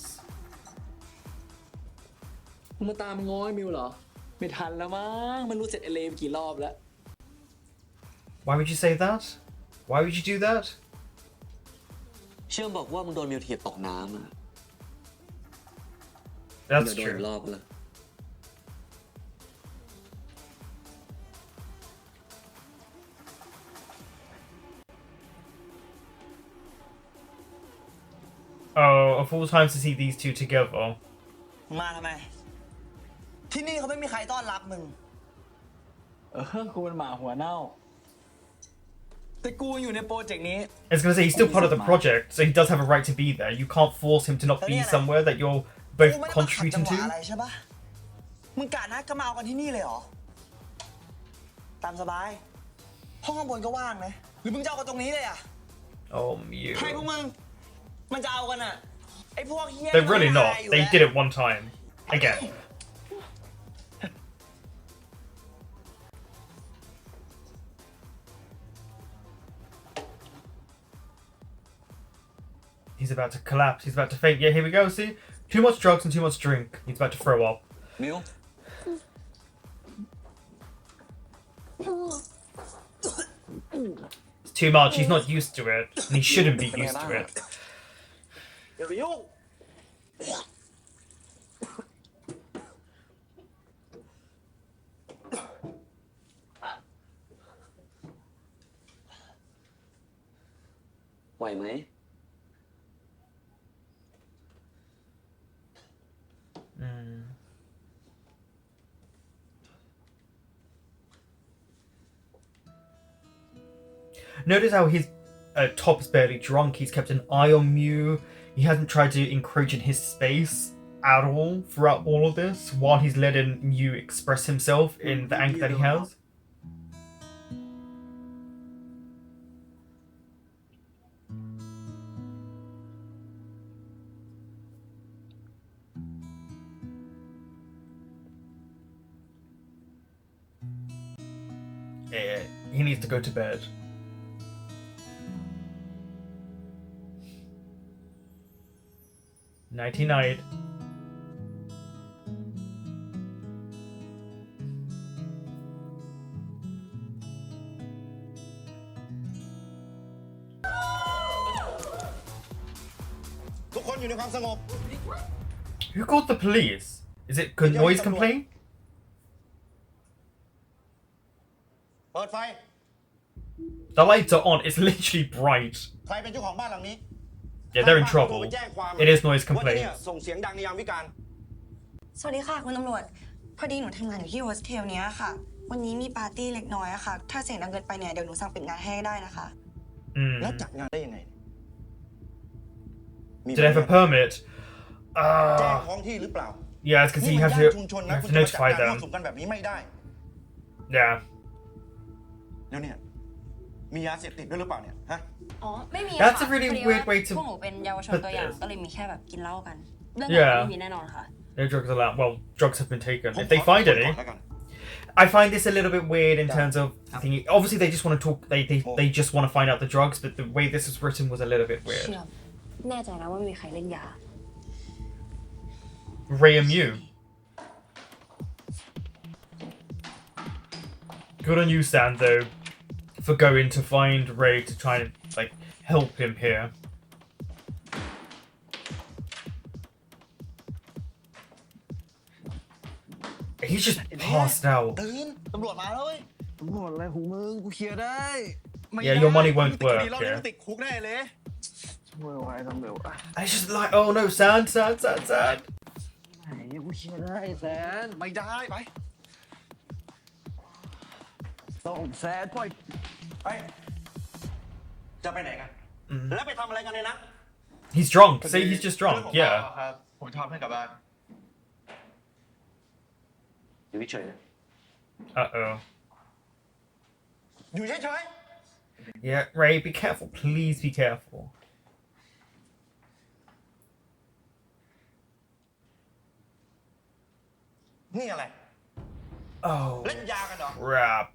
มึงมาตามง้อยมิวเหรอไม่ทันแล้วมั้งมันรู้เสร็จเอเลไปกี่รอบแล้ว Why would you say that? Why would you do that? เชื่อมบอกว่ามึงโดนมิวเทียบตกน้ำอ่ะ That's เดี๋ยวโดน true. รอบเลย Oh, of all times to see these two together. มาทำไม ที่นี่เขาไม่มีใครต้อนรับมึง กูเป็นหมาหัวเน่าแต่กูอยู่ในโปรเจกต์นี้ I was going to say, he's still part of the project, so he does have a right to be there. You can't force him to not be somewhere that you're กู both ไม่ได้มาขัดจั contributing งหวะ to. อะไรใช่ปะมึงกะนัดก็มาเอากันที่นี่เลยเหรอ ตามสบาย ห้องข้างบนก็ว่างนะ หรือมึงจะเอากันตรงนี้เลยอ่ะ Oh, Mew. ใครพวกมึง มันจะเอากันอ่ะ ไอ้พวกเฮี้ย They're really มัน not. หาอยู่ They แล้ว did it one time. Again. He's about to collapse. He's about to faint. Yeah, here we go. See? Too much drugs and too much drink. He's about to throw up. มิว It's too much. He's not used to it. And he shouldn't be used to it. อย่าไปยุ่ง ไหวไหม Notice how his top is barely drunk. He's kept an eye on Mew. He hasn't tried to encroach in his space at all throughout all of this, while he's letting Mew express himself in the anger that he has. Yeah, he needs to go to bed. Nighty night. Who called the police? Is it good noise complaint? เปิดไฟ The lights are on. It's literally bright. ใครเป็นเจ้าของบ้านหลังนี้ Yeah, they're in trouble. It is noise ว่าที่ complaint. เนี่ยส่งเสียงดังในยามวิกาล สวัสดีค่ะคุณตำรวจ พอดีหนูทำงานอยู่ที่โฮสเทลเนี้ยค่ะ วันนี้มีปาร์ตี้เล็กน้อยอะค่ะ ถ้าเสียงดังเกินไปเนี่ยเดี๋ยวหนูสั่งปิดงานให้ได้นะคะ แล้วจัดงานได้ยังไง Did I have a permit? แจ้งท้องที่หรือเปล่า Yeah, it's because นี่ you มัน have ย่าน to, ชุมชน you นะ have คุ to ณจะมาจัด notify การมั่ว them. สุมกันแบบนี้ไม่ได้ Yeah. แล้วเนี่ย มียาเสพติดด้วยหรือเปล่าเนี่ย ฮะ อ๋อ ไม่มี That's ค่ะ a really พอดี weird way ว่า to พวกหนูเป็นเยาวชน put ตัวอย่าง this. ก็เลยมีแค่แบบกินเหล้ากัน เรื่อง Yeah. แบบนี้ไม่มีแน่นอนค่ะ No drugs allowed. Well, drugs have been taken. ผม If they ขอ find ก่อน any, แล้วกัน I find this a little bit weird in terms of thinking. Obviously, they just want to talk. They just want to find out the drugs, but the way this was written was a little bit เชื่อ weird. แน่ใจนะว่าไม่มีใครเล่นยา Ray and Mew. Good on you, Sando, for going to find Ray to try and like help him here. He's just passed out. ตื่นตำรวจมาแล้วเว้ย ตำรวจอะไรของมึง กูเคลียร์ได้ไม่ Yeah, your money won't ติดค work ดีรอบนี้ here. ติดคุกแน่เลย ช่วยไว้ทำเร็วอ่ะ And it's just like, oh no, Sand. ไหนกูเคลียร์ได้แซน ไม่ได้ไป ต้องแซนปล่อย ไป จะไปไหนกัน แล้วไปทำอะไรกันเนี่ยนะ He's drunk. Say he's just drunk. Yeah. ครับผมชอบให้กลับบ้าน อยู่เฉย Uh-oh. อยู่เฉย Yeah, Ray, be careful. Please be careful. ๆนี่อะไร Oh, เล่นยากันเหรอ crap.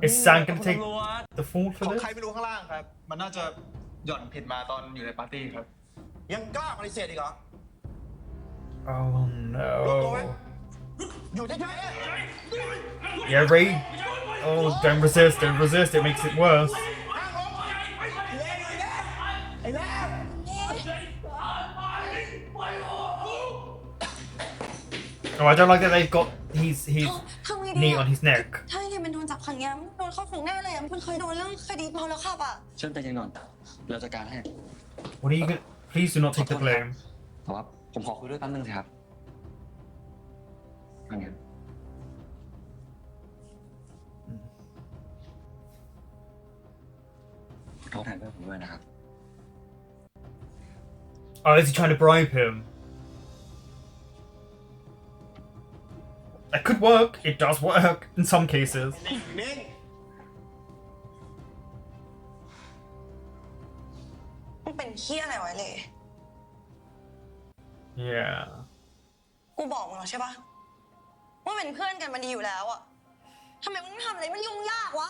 Is Sam gonna take the fall ข for อง this? ใครไม่รู้ข้างล่างครับ มันน่าจะหย่อนผิดมาตอนอยู่ในปาร์ตี้ครับ ยังกล้าปฏิเสธอีกเหรอ Oh ตัวไว้ no. อยู่เฉย Yeah, Ray. Oh, don't resist. Don't resist. It makes it worse. ไอ้แม่ Oh, I don't like that they've got his ทำไงดี knee อะ on his neck. ถ้าไงเป็นโดนจับครั้งเนี้ยโดนเข้าคุกแน่เลยอะมันเคยโดนเรื่องคดีเมาแล้วขับอ่ะ เชิญไปยังนอนเราจัดการให้ What are you gonna? Please do not take the blame. แต่ว่าผมขอคุยด้วยแป๊บนึงสิครับว่าไงขอโทษแทนเพื่อนผมด้วยนะครับ Oh, is he trying to bribe him? That could work. It does work in some cases. นิ่งมันเป็นเฮี้ยอะไรวะเลย Yeah. กูบอกมึงแล้วใช่ปะว่าเป็นเพื่อนกันมันดีอยู่แล้วอะทำไมมึงไม่ทำอะไรมันยุ่งยากวะ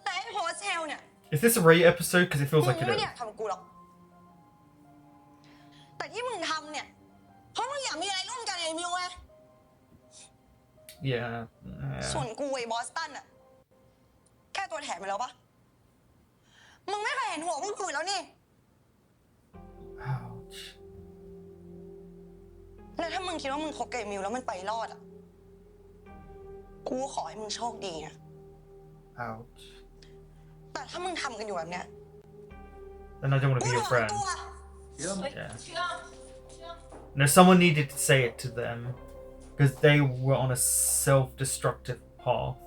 แต่ไอ้โฮสเทลเนี่ย Is this a Ray episode? Because it feels มึง like it ไม่ is. ได้อยากทำกูหรอกแต่ที่มึงทำเนี่ยเพราะมึงอยากมีอะไรร่วมกันไอ้มิวไง Yeah. ส่วนกูไอ้บอสตันอะแค่ตัวแถมไปแล้วปะมึงไม่เคยเห็นหัวมึงคุยแล้วนี่ Ouch. แล้วถ้ามึงคิดว่ามึงคบกับไอ้มิวแล้วมันไปรอดอะกูขอให้มึงโชคดีนะ Ouch. แต่ถ้ามึงทำกันอยู่แบบเนี้ย Then I don't want to กู be โด your น friend. ตัว Yeah. No, someone needed to say it to them because they were on a self-destructive path.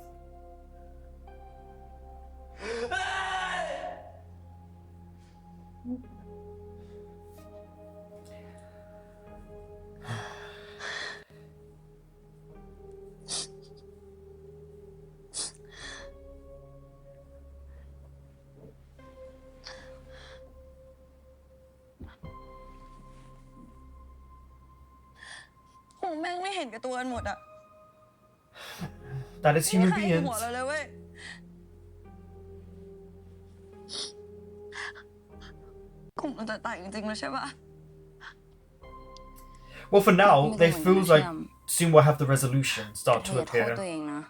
โหแม่งไม่เห็นกับตัวกันหมดอะ That is ไม่ human ใครเห็น beings. หัวเราเลยเว้ยกลุ่มมันจะแตกจริงๆแล้วใช่ปะ Well, for now, Maybe they they feel wouldn't like understand. soon we'll have the resolution แต่ start เธ to ออย่าโทษ appear. ตัวเองนะ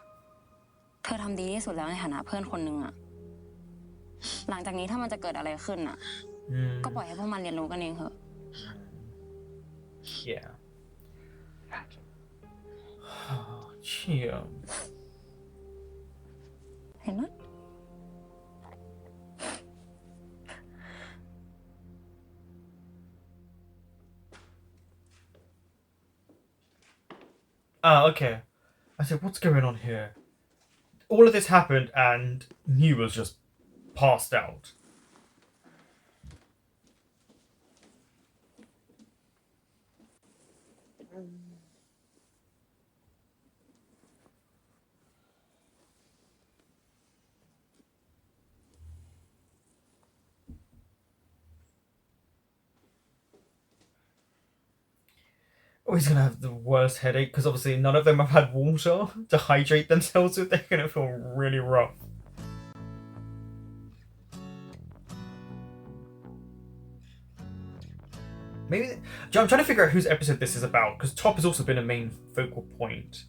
เธอทำดีที่สุดแล้วในฐานะเพื่อนคนหนึ่งอะหลังจากนี้ถ้ามันจะเกิดอะไรขึ้นอะ ก็ปล่อยให้พวกมันเรียนรู้กันเองเถอะ Yeah. Chill. เห็นไหม Ah, okay. I said, what's going on here? All of this happened and Mew was just passed out. Oh, he's gonna have the worst headache because obviously none of them have had water to hydrate themselves with. They're gonna feel really rough. Maybe I'm trying to figure out whose episode this is about because Top has also been a main focal point.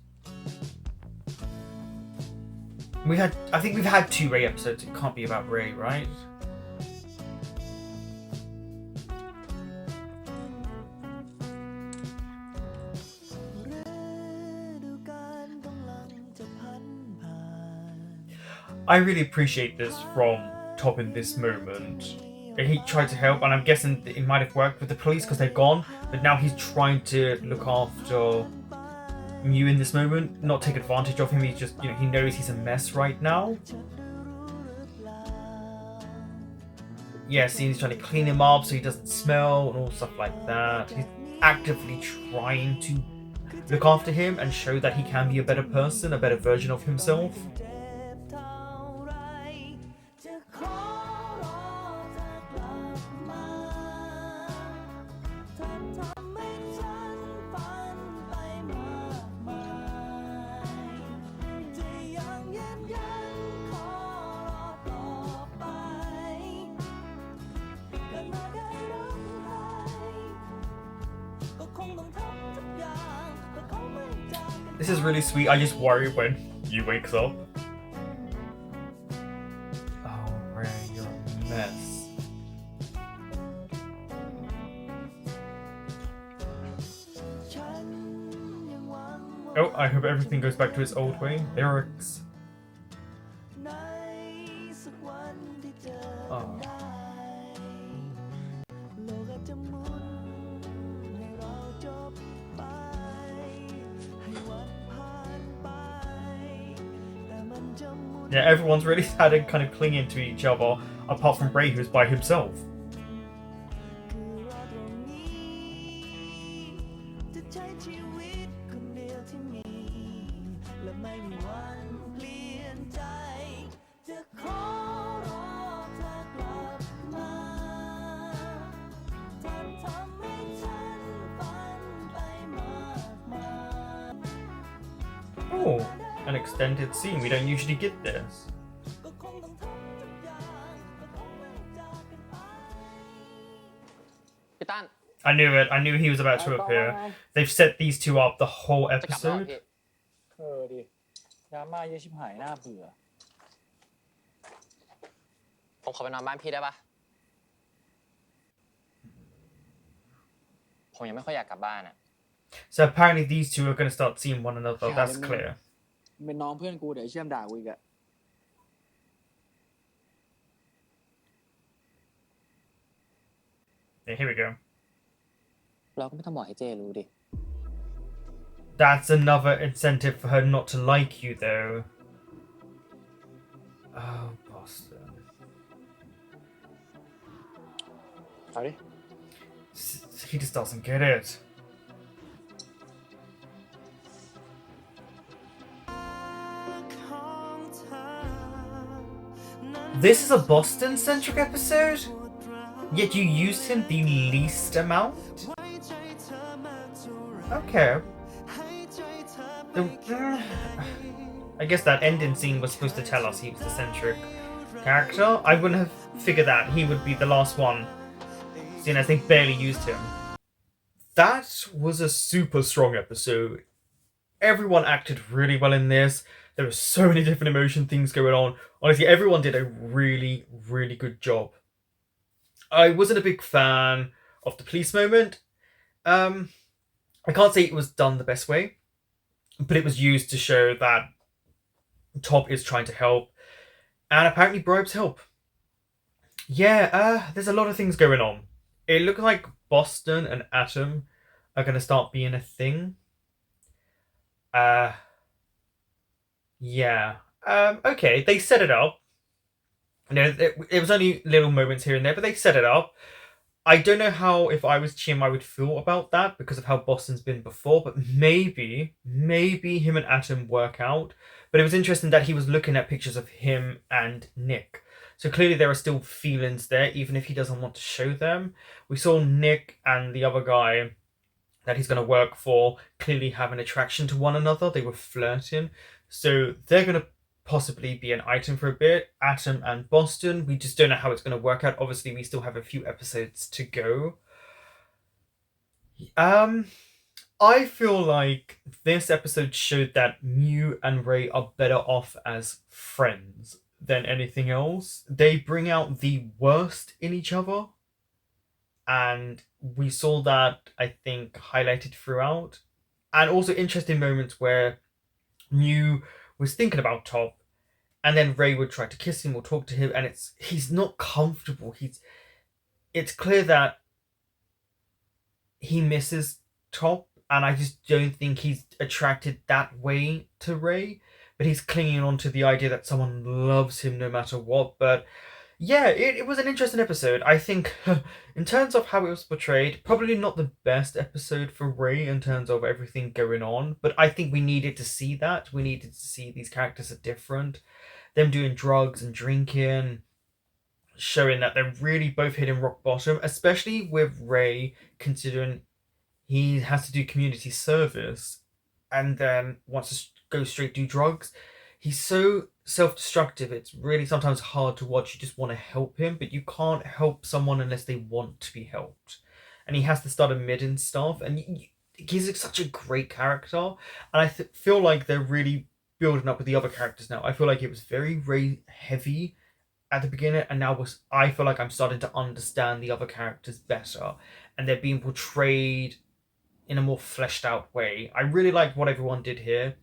I think we've had 2 Ray episodes. It can't be about Ray, right? I really appreciate this from Top in this moment. He tried to help, and I'm guessing it might have worked with the police because they're gone, but now he's trying to look after Mew in this moment, not take advantage of him. He's just, you know, he knows he's a mess right now. Yeah, see, he's trying to clean him up so he doesn't smell and all stuff like that. He's actively trying to look after him and show that he can be a better person, a better version of himself. This is really sweet. I just worry when you wakes up. Oh, Ray, you're a mess. Oh, I hope everything goes back to its old way. Lyrics. Oh. Yeah, everyone's really sad and kind of clinging to each other, apart from Ray, who's by himself. Oh, an extended scene. We don't usually get this. I knew it. I knew he was about to appear. They've set these two up the whole episode. ดิดราม่าเยอะชิบหายน่าเบื่อ ผมขอไปนอนบ้านพี่ได้ปะผมยังไม่ค่อยอยากกลับบ้านอะ So apparently these two are going to start seeing one another. That's clear. เป็นน้องเพื่อนกูเดี๋ยวเชื่อมด่ากูอีกอะ Yeah, here we go. เราก็ไม่ต้องบอกให้เจรู้ดิ That's another incentive for her not to like you, though. Oh, Boston. เอาดิ He just doesn't get it. This is a Boston-centric episode? Yet you used him the least amount? Okay. I guess that ending scene was supposed to tell us he was the centric character. I wouldn't have figured that he would be the last one, seeing as they barely used him. That was a super strong episode. Everyone acted really well in this. There were so many different emotion things going on. Honestly, everyone did a really, really good job. I wasn't a big fan of the police moment. I can't say it was done the best way, but it was used to show that Top is trying to help, and apparently bribes help. Yeah, there's a lot of things going on. It looks like Boston and Atom are going to start being a thing. Yeah. Okay, they set it up. You know, it was only little moments here and there, but they set it up. I don't know how, if I was Chim, I would feel about that because of how Boston's been before, but maybe him and Atom work out. But it was interesting that he was looking at pictures of him and Nick. So clearly there are still feelings there, even if he doesn't want to show them. We saw Nick and the other guy that he's going to work for clearly have an attraction to one another. They were flirting. So they're going to possibly be an item for a bit. Atom and Boston, we just don't know how it's going to work out. Obviously, we still have a few episodes to go. I feel like this episode showed that Mew and Ray are better off as friends than anything else. They bring out the worst in each other, and we saw that, I think, highlighted throughout. And also interesting moments where Mew was thinking about Top, and then Ray would try to kiss him or talk to him, and he's not comfortable. It's clear that he misses Top, and I just don't think he's attracted that way to Ray, but he's clinging on to the idea that someone loves him no matter what. But yeah, it was an interesting episode. I think in terms of how it was portrayed, probably not the best episode for Ray in terms of everything going on, but I think we needed to see that. We needed to see these characters are different. Them doing drugs and drinking, showing that they're really both hitting rock bottom, especially with Ray, considering he has to do community service and then wants to go straight do drugs. He's so self-destructive, it's really sometimes hard to watch. You just want to help him, but you can't help someone unless they want to be helped. And he has to start admitting stuff, and he's such a great character. And I feel like they're really building up with the other characters now. I feel like it was very Ray heavy at the beginning, and now I feel like I'm starting to understand the other characters better, and they're being portrayed in a more fleshed out way. I really like what everyone did here.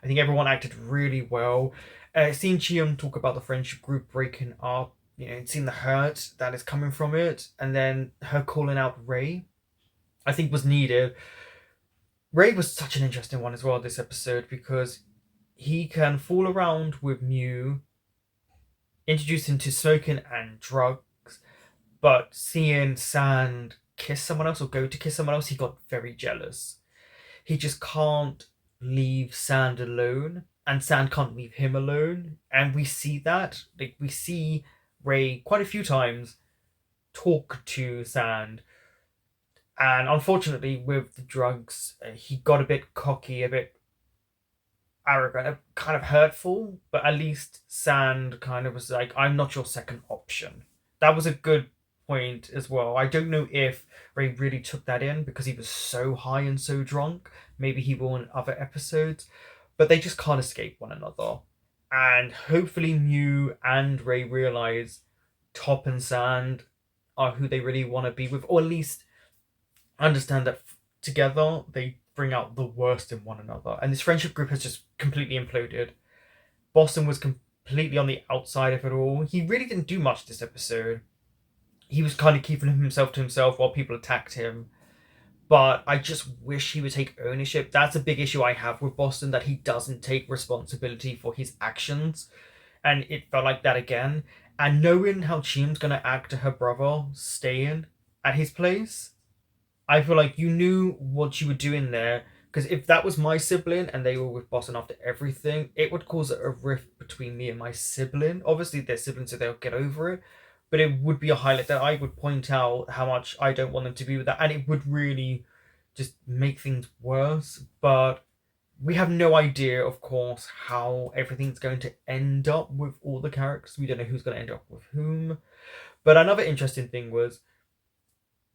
I think everyone acted really well. Seeing Chiam talk about the friendship group breaking up, seeing the hurt that is coming from it, and then her calling out Ray, I think was needed. Ray was such an interesting one as well this episode, because he can fool around with Mew, introduce him to smoking and drugs, but seeing Sand kiss someone else or go to kiss someone else, he got very jealous. He just can't leave Sand alone, and Sand can't leave him alone. And we see that. We see Ray quite a few times talk to Sand. And unfortunately, with the drugs, he got a bit cocky, a bit arrogant, kind of hurtful. But at least Sand kind of was like, I'm not your second option. That was a good point as well. I don't know if Ray really took that in because he was so high and so drunk. Maybe he will in other episodes, but they just can't escape one another. And hopefully Mew and Ray realize Top and Sand are who they really want to be with, or at least understand that together they bring out the worst in one another. And this friendship group has just completely imploded. Boston was completely on the outside of it all. He really didn't do much this episode. He was kind of keeping himself to himself while people attacked him. But I just wish he would take ownership. That's a big issue I have with Boston, that he doesn't take responsibility for his actions. And it felt like that again. And knowing how Chiam's going to act to her brother staying at his place, I feel like you knew what you were doing there. Because if that was my sibling and they were with Boston after everything, it would cause a rift between me and my sibling. Obviously, they're siblings, so they'll get over it. But it would be a highlight that I would point out how much I don't want them to be with that. And it would really just make things worse. But we have no idea, of course, how everything's going to end up with all the characters. We don't know who's going to end up with whom. But another interesting thing was,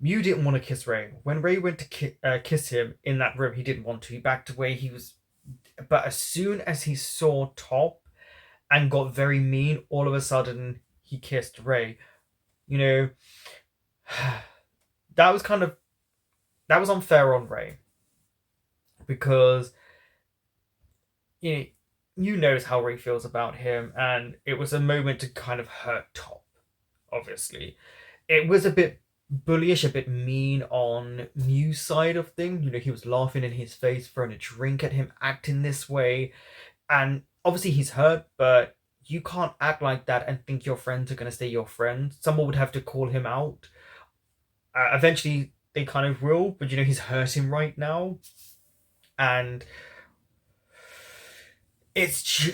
Mew didn't want to kiss Ray. When Ray went to kiss him in that room, he didn't want to. He backed away. But as soon as he saw Top and got very mean, all of a sudden he kissed Ray. That was unfair on Ray, because knows how Ray feels about him, and it was a moment to kind of hurt Top. Obviously, it was a bit bullyish, a bit mean on Mew's side of things. He was laughing in his face, throwing a drink at him, acting this way, and obviously he's hurt, but you can't act like that and think your friends are going to stay your friends. Someone would have to call him out. Eventually, they kind of will, but he's hurting right now. And it's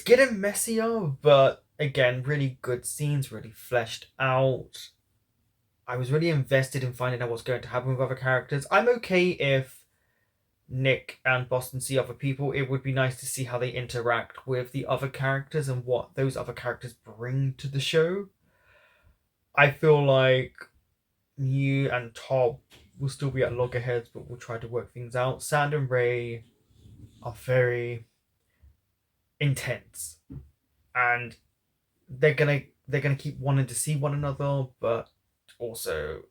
getting messier, but again, really good scenes, really fleshed out. I was really invested in finding out what's going to happen with other characters. I'm okay if Nick and Boston see other people. It would be nice to see how they interact with the other characters and what those other characters bring to the show. I feel like Mew and Top will still be at loggerheads, but we'll try to work things out. Sand and Ray are very intense, and they're gonna keep wanting to see one another, but also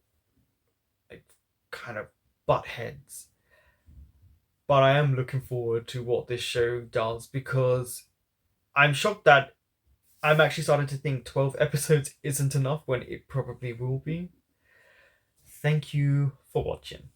kind of butt heads. But I am looking forward to what this show does, because I'm shocked that I'm actually starting to think 12 episodes isn't enough when it probably will be. Thank you for watching.